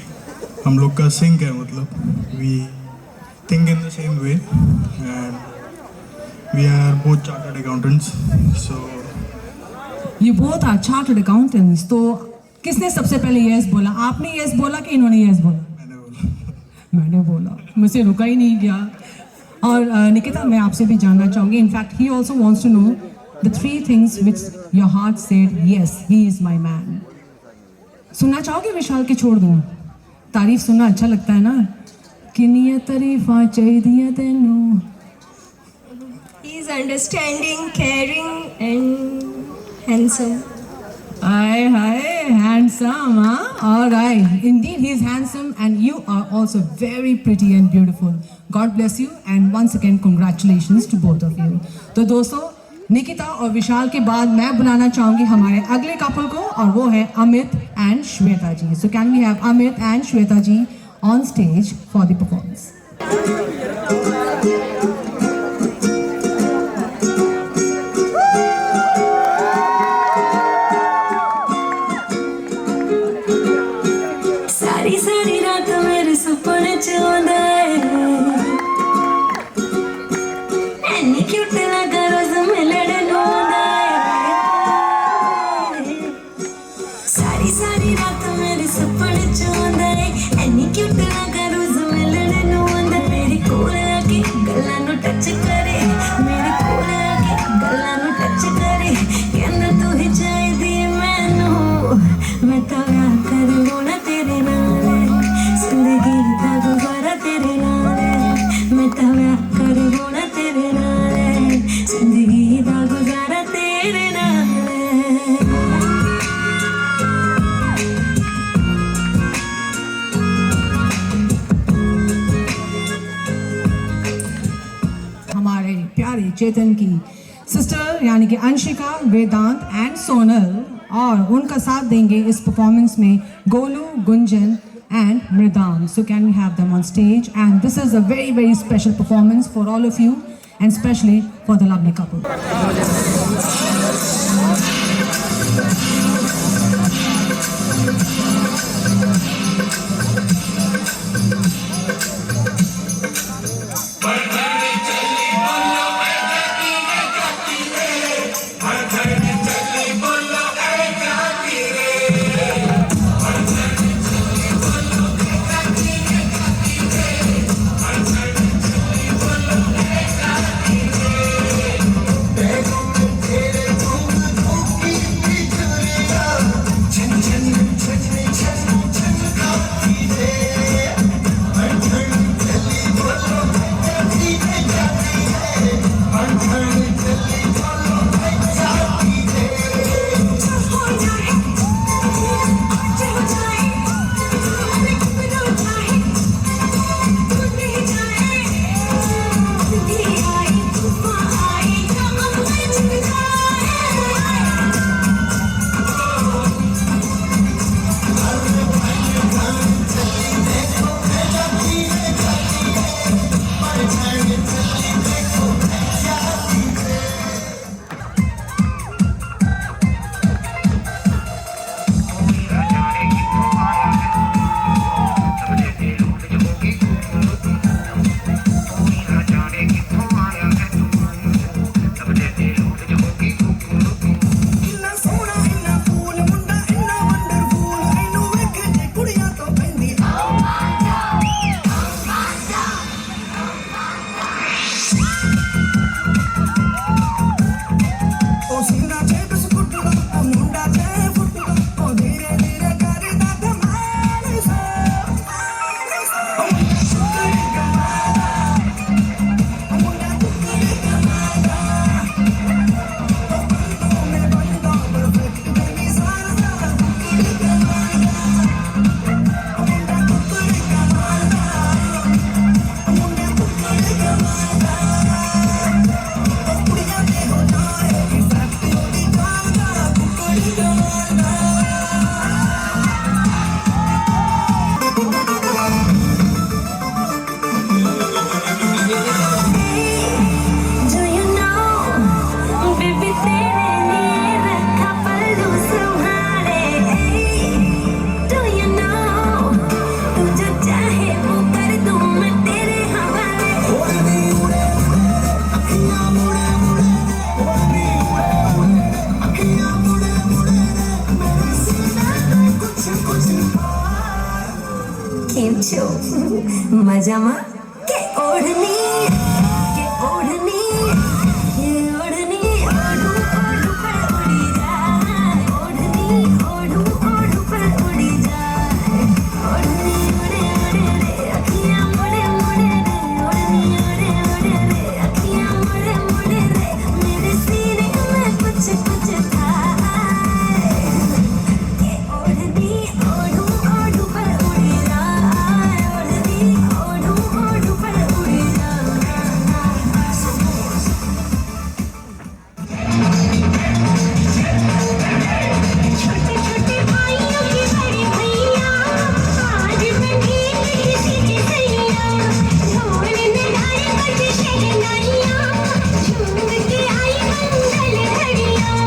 हम लोग का sync है, मतलब we think in the same way and we are both chartered accountants. So ये बहुत चार्टर्ड अकाउंटेंट्स। तो किसने सबसे पहले यस बोला? आपने यस बोला कि इन्होंने यस बोला? मैंने बोला, मुझसे रुका ही नहीं गया। और निकिता, मैं आपसे भी जानना चाहूँगी, in fact he also wants to know the 3 things which your heart said yes, he is my man. सुनना चाहोगे विशाल के? छोड़ दूँ? तारीफ सुनना अच्छा लगता है ना? किन्नियां तारीफां चाहिए तेनू? He is understanding, caring and handsome. Hi, handsome, huh? All right. Indeed, he is handsome and you are also very pretty and beautiful. God bless you and once again congratulations to both of you. तो दोस्तों, निकिता और विशाल के बाद मैं बुलाना चाहूँगी हमारे अगले कपल को और वो है Amit and Shweta ji. So can we have Amit and Shweta ji on stage for the performance? सारी रात मेरे सपने च आंदा है एनी क्यूट लगा रोज मिलने नू आंदा है सारी रात मेरे सपने च आंदा है एनी क्यूट लगा रोज मिलने नू आंदा मेरी कोल आके गल्लां नू टच करे मेरे कोल आके गल्लां नू टच करे कहंदा तू ही चाहिदी मैनू मैं तां प्यार करूं ना तेरे नाल जिंदगी दा गुजारा तेरे नाल मैं तां प्यार करूं ना तेरे नाल जिंदगी दा गुजारा तेरे नाल। हमारे प्यारे चेतन की सिस्टर यानी कि अंशिका, वेदांत एंड सोनल, और उनका साथ देंगे इस परफॉर्मेंस में Golu, Gunjan and Mridan. So can we have them on stage? And this is a very special performance for all of you and especially for the lovely couple. કેમ છો મજામાં કે ઓઢની ઓઢું ઓઢું પર ઉડી જાય ઓઢની ઓઢું પર ઉડી જાય ઓઢની ઉડે ઉડે રે અખિયાં મોડે મોડે રે ઓઢની ઉડે ઉડે રે અખિયાં મોડે મોડે રે મેરે सीने में कुछ कुछ था કે ઓઢની ઓઢું પર ઉડી જાય ઓઢની ઓઢું પર ઉડી જાય छोटे छोटे भाइयों के बड़े भैया आज बने किसी के सैया ढोल नगाड़े बजे शहनाइयाँ झूम के आई मंगल घड़ियाँ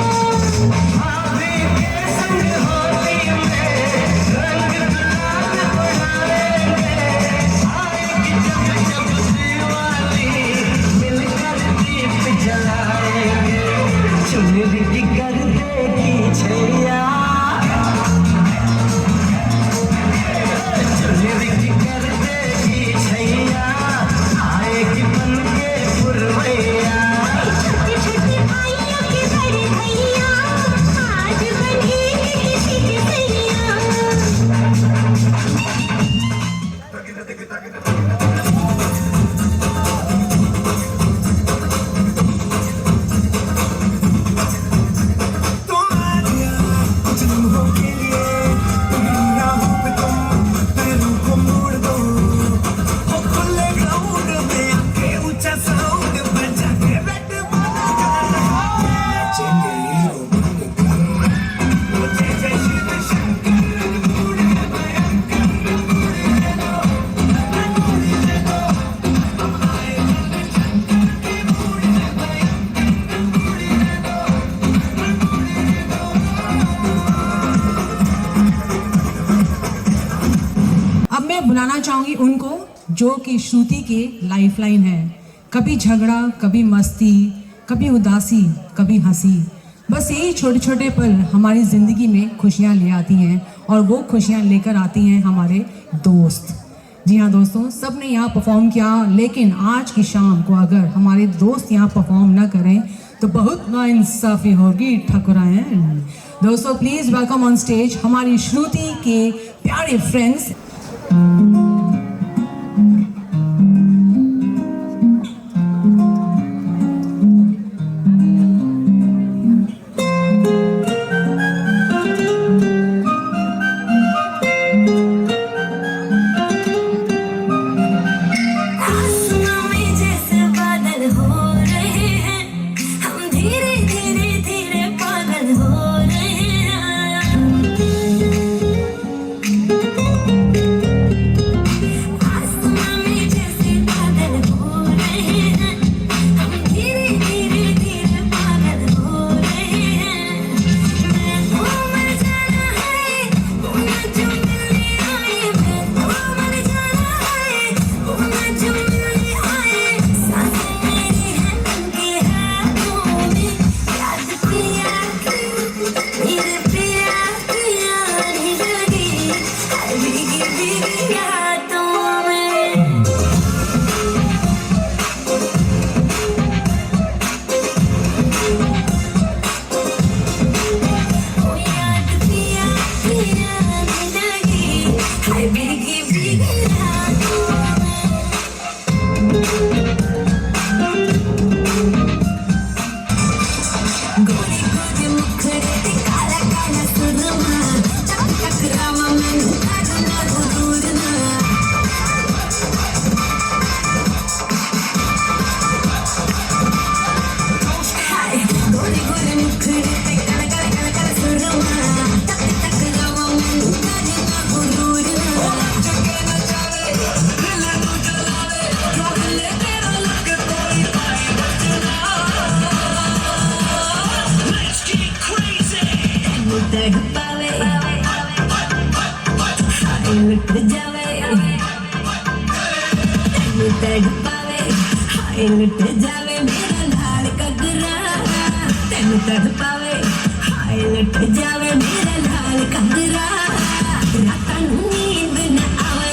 छोटे छोटे भाइयों के बड़े भैया आज बने किसी के सैया तुम आ गया कुछ लम्हों के लिए तुम्हारी राहों पे तुम पैरों को मोड़ दो वो खुले ग्राउंड में आके ऊंचा साउंड बजा के बैठ वाला गाना नाचेंगे हीरो बनकर वो जय जय शिव शंकर बूढ़े भयंकर बूढ़े दो बूढ़े दो हम आए शंकर के बूढ़े भयंकर बूढ़े दो अब मैं बुलाना चाहूंगी उनको जो कि श्रुति के लाइफलाइन है। कभी झगड़ा, कभी मस्ती, कभी उदासी, कभी हंसी। बस यही छोटे छोटे पल हमारी ज़िंदगी में खुशियाँ ले आती हैं और वो खुशियाँ लेकर आती हैं हमारे दोस्त। जी हाँ दोस्तों, सब ने यहाँ परफॉर्म किया, लेकिन आज की शाम को अगर हमारे दोस्त यहाँ परफॉर्म न करें तो बहुत नाइंसाफ़ी होगी ठकुराइन। दोस्तों प्लीज़ वेलकम ऑन स्टेज हमारी श्रुति के प्यारे फ्रेंड्स। आसमां में जैसे बादल हो रहे हैं हम धीरे धीरे धीरे पागल हो रहे हैं आसमां में जैसे बादल हो रहे हैं हम धीरे धीरे धीरे पागल हो रहे हैं मैं तो मर जाना है वो ना जो मिलने आए मैं तो मर जाना है वो ना जो मिलने आए सांसें मेरी हैं उनके हाथों में याद पिया मेरे पिया पिया नहीं लगी हाय भीगी भीगी यादों में ओ याद पिया पिया नहीं लगी हाय भीगी भीगी यादों में गोरी गोरी मुखड़े ते काला काला सुरमा चक टकरावा मैनू करना दूर ना हाय गोरी गोरी मुखड़े ते काला काला काला काला सुरमा चक टकरावा मैनू करना दूर ना जगे न जावे दिल नू जलावे जो हिले तेरा लग कोई पाई बचना Let's get crazy. तैनू तड़ पावे हाय लुट जावे तैनू तड़ पावे हाय लुट जावे मेरा लाल कगरा तैनू तड़ पावे हाय लुट जावे मेरा लाल कगरा रातां नूं नींद न आवे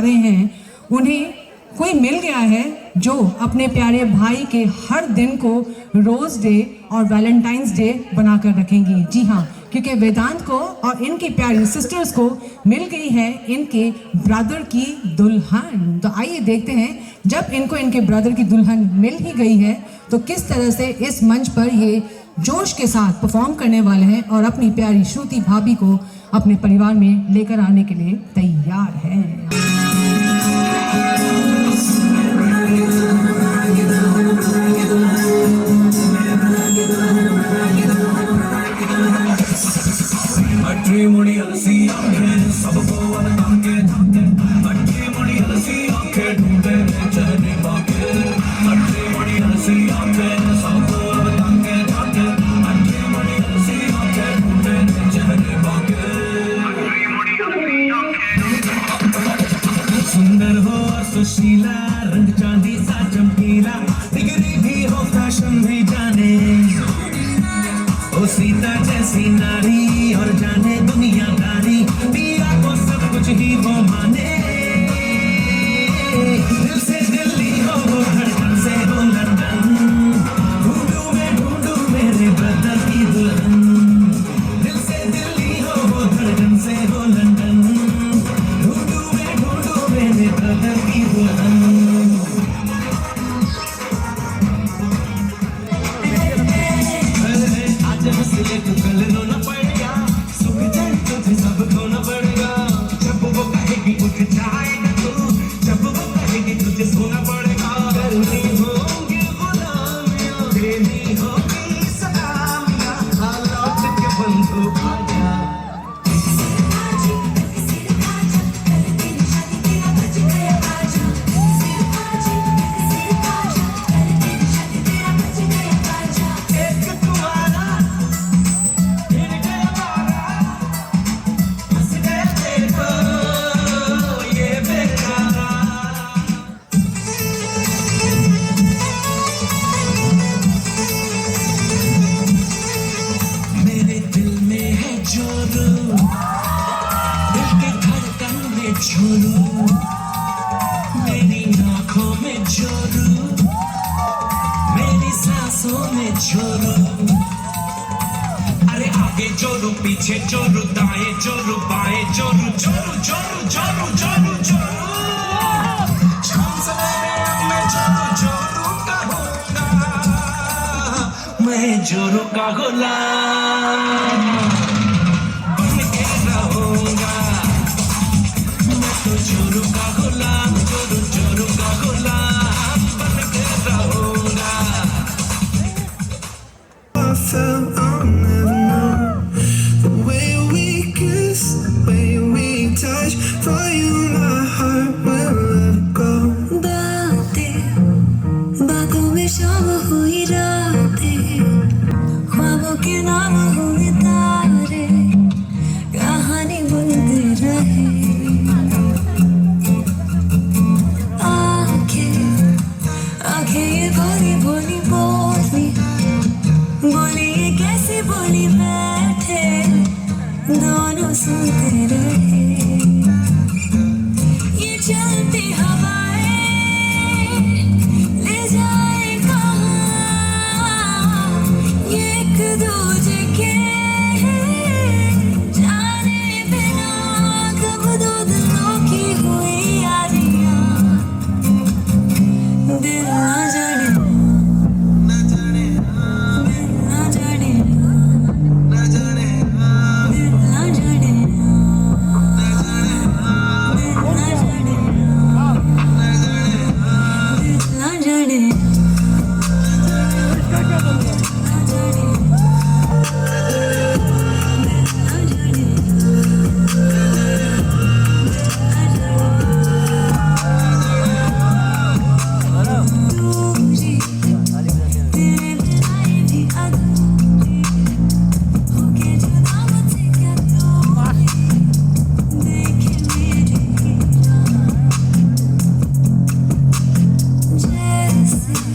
वाले हैं, उन्हें कोई मिल गया है जो अपने प्यारे भाई के हर दिन को रोज़ डे और वैलेंटाइंस डे बनाकर रखेंगी। जी हाँ, क्योंकि वेदांत को और इनकी प्यारी सिस्टर्स को मिल गई है इनके ब्रदर की दुल्हन। तो आइए देखते हैं, जब इनको इनके ब्रदर की दुल्हन मिल ही गई है तो किस तरह से इस मंच पर ये जोश के साथ परफॉर्म करने वाले हैं और अपनी प्यारी श्रुति भाभी को अपने परिवार में लेकर आने के लिए तैयार हैं। सुंदर हो और सुशीला, रंग चांदी सा चमकीला, डिग्री भी हो फैशन भी जाने, ओ सीता जैसी नारी और जाने दुनियादारी, पिया को सब कुछ ही वो माने, दिल से दिल्ली हो वो धड़कन से हो लंदन, ढूंढू मेरे ब्रदर की दुल्हन, दिल से दिल्ली हो वो धड़कन से हो लंदन, ढूंढू मेरे ब्रदर की दुल्हन। आज हंसले तो कल रोना पड़ेगा, सुख जाए तुझे सब खोना पड़ेगा, जब वो कहेगी उठ जाएगा तू, जब वो कहेगी तुझे सोना पड़ेगा, करनी होगी गुलामियां, देनी होगी सलामियां, लौट के बंधु आजा। मेरी आँखों में जोरू, मेरी सांसों में जोरू, अरे आगे जोरू पीछे जोरू, दाएं जोरू बाएं जोरू, जोरू जोरू जोरू जोरू जोरू, शाम सवेरे मैं जोरू जोरू का होगा, मैं जोरू का गुलाम बन के रहूंगा, जोरू का गुलाम, जोरू का गुलाम बन के रहूंगा। I felt I'll never know the way we kiss, the way we touch. For you, my heart will let go. बातों में शाम हुई रातें, ख्वाबों के नाम हुए तारे, कहानी बुनते रहे। बोली ये कैसे बोली बैठे, दोनों सुनते रहे, ये चलती हवाएं ले जाए कहाँ, ये एक दूजे के जाने बिना कब दो दिलों की हुई यारियां, दिल ना जाने Yes.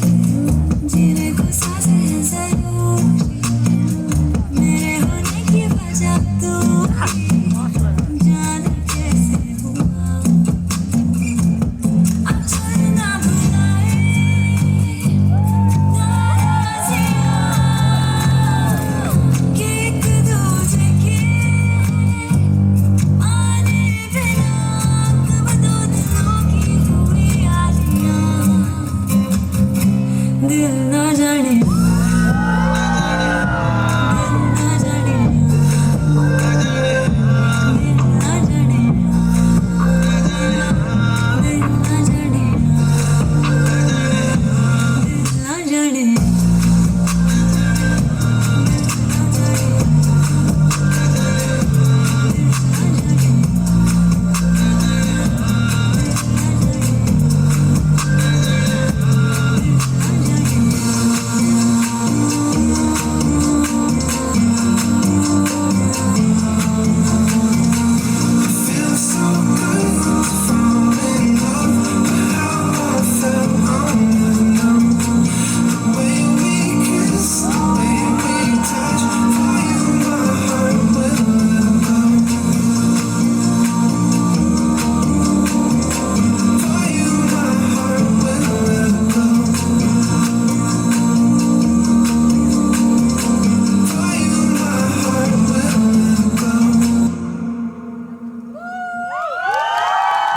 दिल ना जाने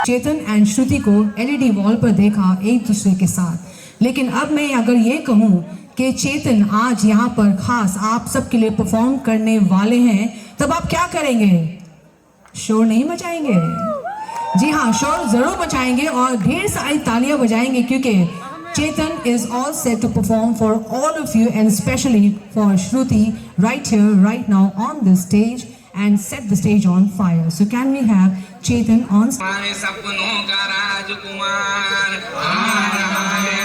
चेतन एंड श्रुति को एलईडी वॉल पर देखा एक दूसरे के साथ। लेकिन अब मैं अगर ये कहूँ कि चेतन आज यहाँ पर खास आप सबके लिए परफॉर्म करने वाले हैं, तब आप क्या करेंगे? शोर नहीं मचाएंगे? जी हाँ, शोर जरूर मचाएंगे और ढेर सारी तालियां बजाएंगे, क्योंकि चेतन is all set to perform for all of you and especially for Shruti right here, right now on this stage and set the stage on fire. So can we have Chetan on stage? हमारे सपनों का राजकुमार आ रहा है,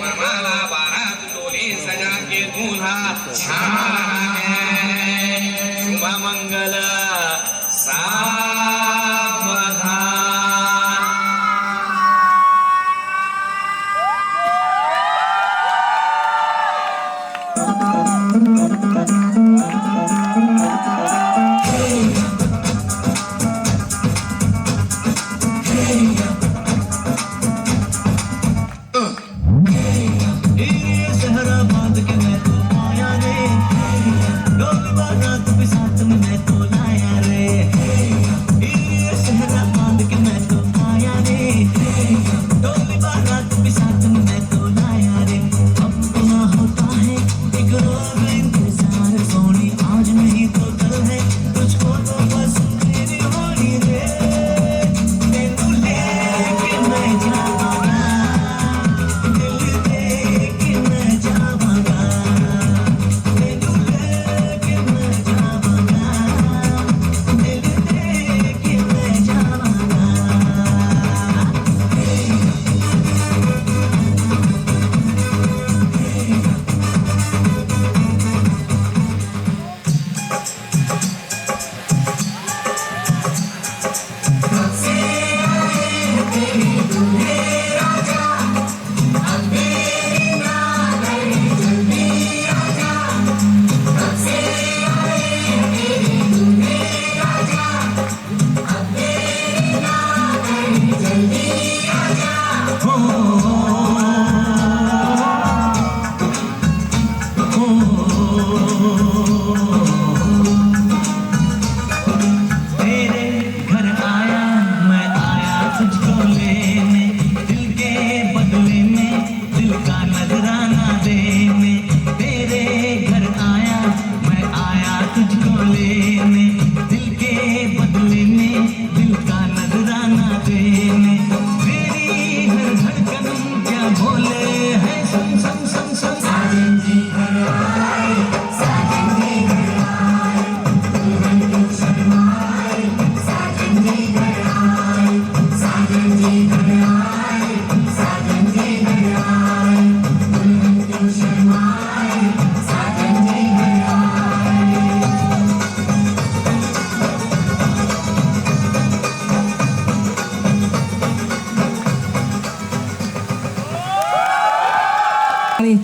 वरमाला बारात डोली सजा के दूल्हा छा रहा है, शुभ मंगल सावधान।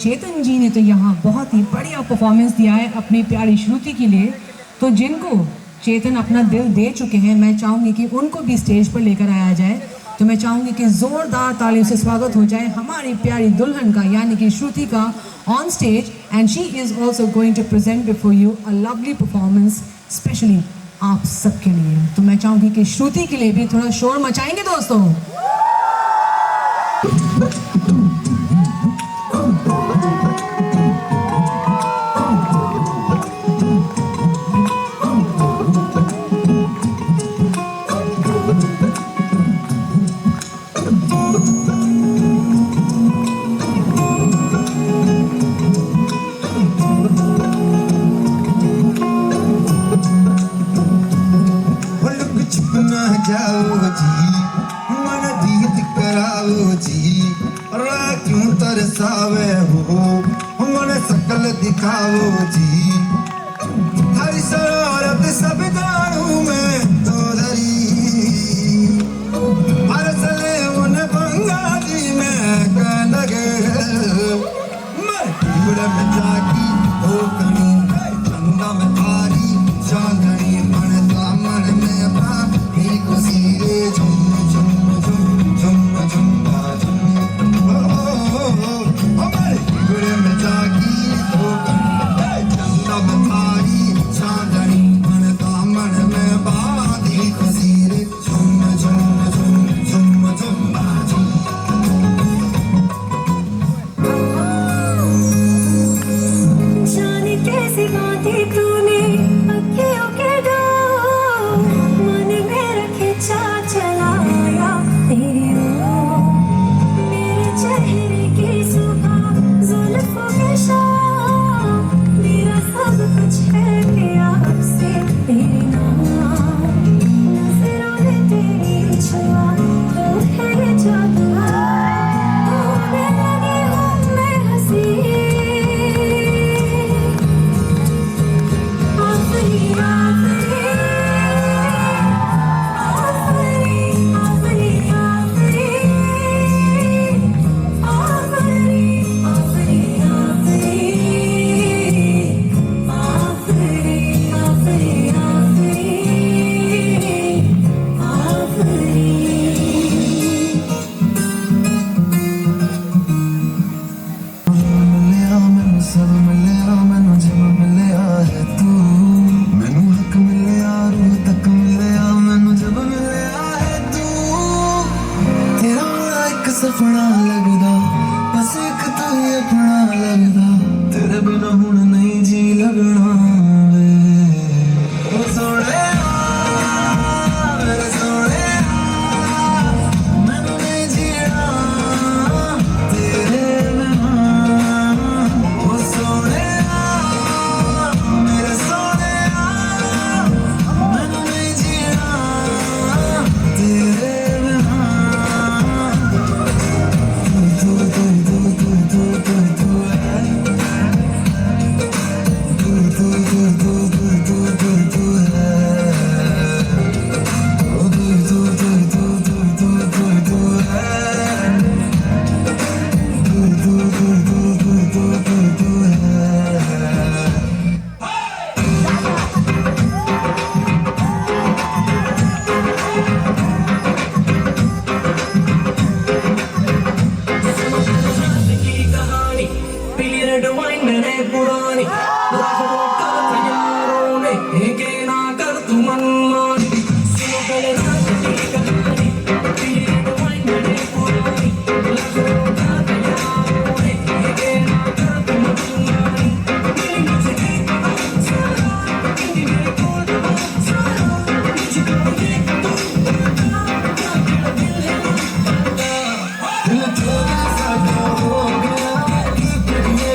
चेतन जी ने तो यहाँ बहुत ही बढ़िया परफॉर्मेंस दिया है अपनी प्यारी श्रुति के लिए। तो जिनको चेतन अपना दिल दे चुके हैं, मैं चाहूँगी कि उनको भी स्टेज पर लेकर आया जाए। तो मैं चाहूँगी कि ज़ोरदार तालियों से स्वागत हो जाए हमारी प्यारी दुल्हन का, यानी कि श्रुति का on stage. And she is also going to present before you a lovely performance specially आप सबके लिए। तो मैं चाहूँगी कि श्रुति के लिए भी थोड़ा शोर मचाएंगे दोस्तों। तरसावे हो मन सकल दिखावो जी हरी शरारत सब जानू मैं तो धरी हर सले उन बंगा जी में कह लगे मैं कीड़े में जागी हो कनी चंदा में थारी चांदनी मन दामन में बाकी खुशी रे झुम झुम झुम झुम झुम झुम हमारे कीड़े में जागी हो कनी चंदा में थारी चांदनी मन दामन में बाकी खुशी रे झुम झुम झुम झुम झुम झुम जाने कैसी बातें तूने अखियों के डोर मन में रखे चलाया तेरी ओर मेरे चेहरे की सुबह जुल्फों के शाम मेरा सब कुछ है प्यार से तेरे नाम नजरों ने तेरी छुआ तू है ये जादू होने लगी हूँ मैं हंसी सब मिलिया मैनू जब मिलिया है तू मैनू हक मिलिया रूह तक मिलिया मैनू जब मिलिया है तू तेरा बड़ा एक सपना लगदा बस एक तू ही अपना लगदा तेरे बिना हुण नहीं जी लगना वे ओ सोने मेरे सोने मैनू नहीं जीना तेरे बिना ओ सोने मेरे सोने मैनू नहीं जीना तेरे बिना तू तू तू तू तू तू तू है तू तू तू तू तू तू तू है ओ तू तू तू तू तू तू तू है तू तू तू तू तू तू है की कहानी पीली रेड वाइन मैंने पुरानी रख दो कर यारों ने एक ना कर तू मनमानी सुनो पहले रात की कहानी पीली रेड वाइन मैंने पुरानी रख दो कर यारों ने एक ना कर तू मनमानी दिल मुझे एक बात सुना दिल मेरे को बात सुना मुझको ये तो क्या दिल है दिल चोरी साडा हो गया की करिए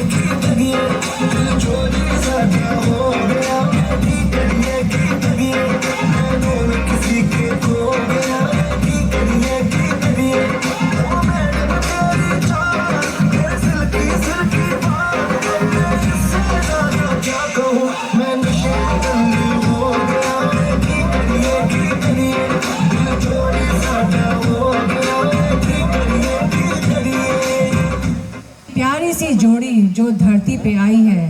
दिल चोरी साडा हो गया की करिए मैं नूर किसी के खो गया की करिए ओ मैडम तेरी चाल तेरे सिल्की बाल मैं किससे ज्यादा क्या कहूँ मैं नशे में गंदी हो गया की करिए दिल चोरी साडा हो गया की करिए प्यारी सी जोड़ी जो धरती पे आई है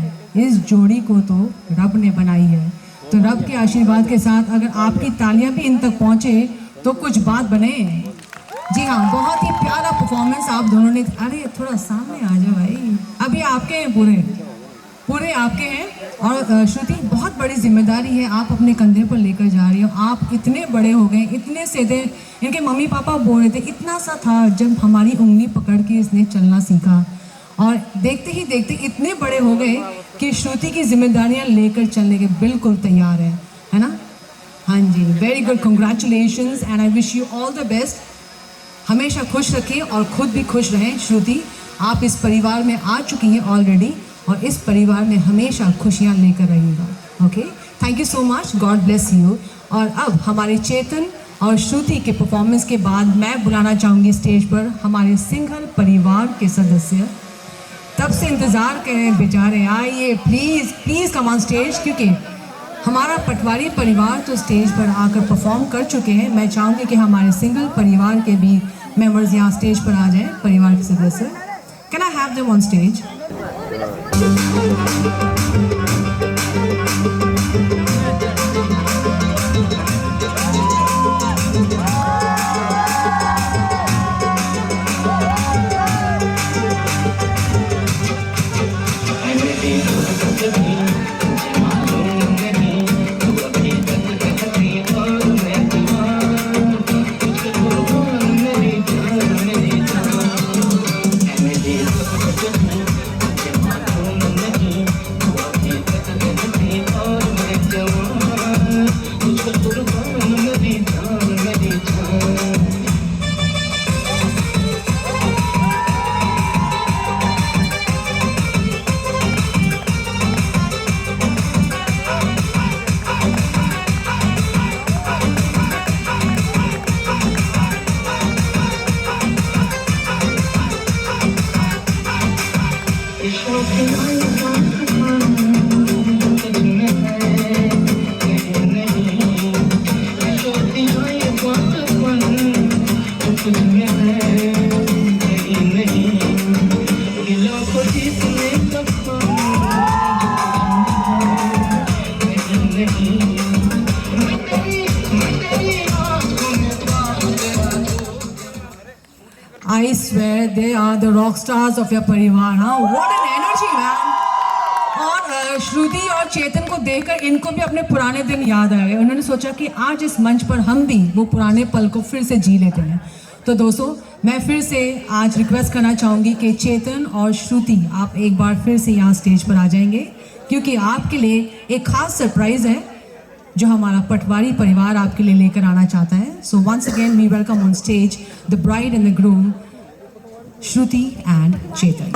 इस जोड़ी को तो रब ने बनाई है तो रब के आशीर्वाद के साथ अगर आपकी तालियां भी इन तक पहुंचे तो कुछ बात बने। जी हाँ, बहुत ही प्यारा परफॉर्मेंस आप दोनों ने। अरे थोड़ा सामने आ जाओ भाई, अभी आपके हैं पूरे पूरे आपके हैं। और श्रुति, बहुत बड़ी जिम्मेदारी है आप अपने कंधे पर लेकर जा रही हो। आप इतने बड़े हो गए, इतने से थे, इनके मम्मी पापा बोल रहे थे इतना सा था जब हमारी उंगली पकड़ के इसने चलना सीखा, और देखते ही देखते इतने बड़े हो गए कि श्रुति की जिम्मेदारियां लेकर चलने के बिल्कुल तैयार है ना। हाँ जी, very good, congratulations and I wish you all the best. हमेशा खुश रखिए और खुद भी खुश रहें। श्रुति, आप इस परिवार में आ चुकी हैं ऑलरेडी और इस परिवार में हमेशा खुशियां लेकर रहिएगा। Okay, thank you so much, God bless you. और अब हमारे चेतन और श्रुति के परफॉर्मेंस के बाद मैं बुलाना चाहूँगी स्टेज पर हमारे सिंघल परिवार के सदस्य कब से इंतज़ार कर रहे हैं बेचारे, आइए please please come on stage, क्योंकि हमारा पटवारी परिवार तो स्टेज पर आकर परफॉर्म कर चुके हैं। मैं चाहूँगी कि हमारे सिंगल परिवार के भी मेंबर्स यहाँ स्टेज पर आ जाएं, परिवार के सदस्य। Can I have them on stage? I swear they are the rock stars of your परिवार, हाँ? What an energy, man! और श्रुति और चेतन को देखकर इनको भी अपने पुराने दिन याद आ गए। उन्होंने सोचा कि आज इस मंच पर हम भी वो पुराने पल को फिर से जी लेते हैं। तो दोस्तों, मैं फिर से आज रिक्वेस्ट करना चाहूँगी कि चेतन और श्रुति आप एक बार फिर से यहाँ स्टेज पर आ जाएंगे, क्योंकि आपके लिए एक खास सरप्राइज़ है जो हमारा पटवारी परिवार आपके लिए लेकर आना चाहता है। So once again we welcome on stage the bride and the groom, Shruti and Chetan.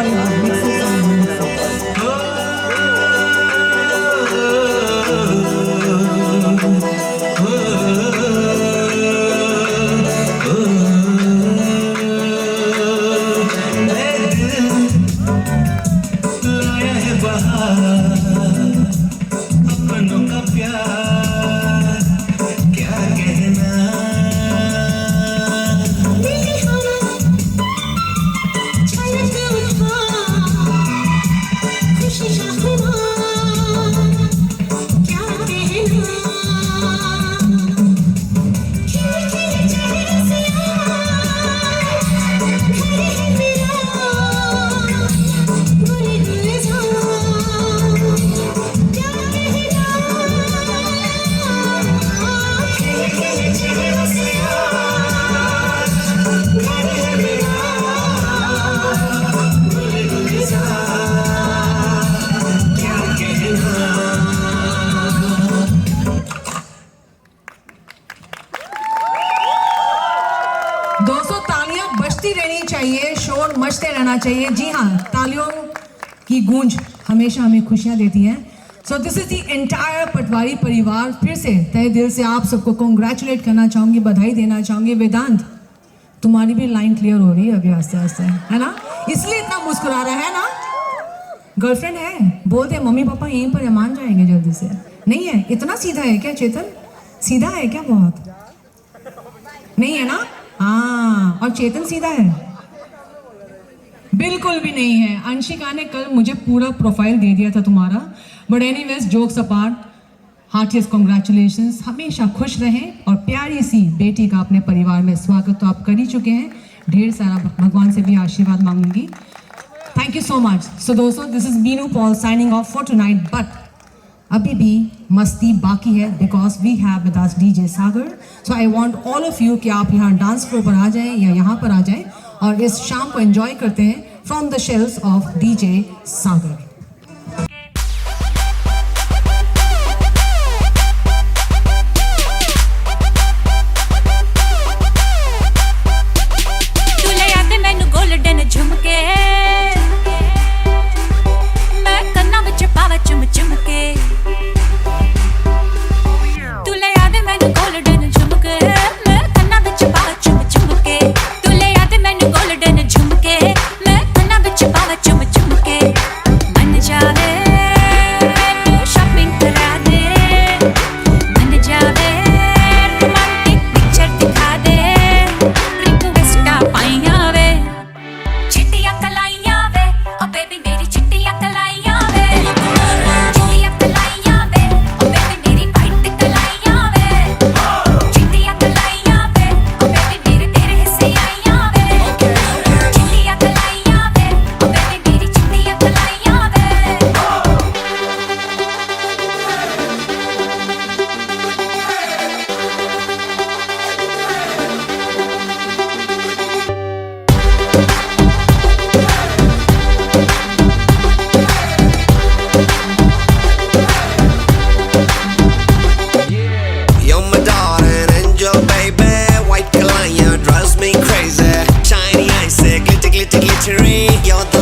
दोस्तों, तालियां बजती रहनी चाहिए, शोर मचते रहना चाहिए। जी हाँ, तालियों की गूंज हमेशा हमें खुशियां देती हैं। So this is the entire Patwari परिवार। फिर से तहे दिल से आप सबको कॉन्ग्रेचुलेट करना चाहूँगी, बधाई देना चाहूँगी। वेदांत, तुम्हारी भी लाइन क्लियर हो रही है अभी आस्ते आस्ते, है ना? इसलिए इतना मुस्कुरा रहा है ना? गर्लफ्रेंड है, बोल दे मम्मी पापा यहीं पर मान जाएंगे जल्दी से। नहीं है? इतना सीधा है क्या चेतन? सीधा है क्या बहुत? नहीं है ना? हाँ, और चेतन सीधा है? बिल्कुल भी नहीं है। अंशिका ने कल मुझे पूरा प्रोफाइल दे दिया था तुम्हारा। But anyways, jokes apart, heartiest congratulations. हमेशा खुश रहें और प्यारी सी बेटी का अपने परिवार में स्वागत तो आप कर ही चुके हैं। ढेर सारा भगवान से भी आशीर्वाद मांगूंगी। Thank you so much. So दोस्तों, this is Meenu Paul signing off for tonight. But अभी भी मस्ती बाकी है, because we have with us DJ Sagar. So I want all of you कि आप यहाँ डांस फ्लोर पर आ जाएं या यहाँ पर आ जाएं और इस शाम को एंजॉय करते हैं from the shells of DJ Sagar. चुम चुम के याद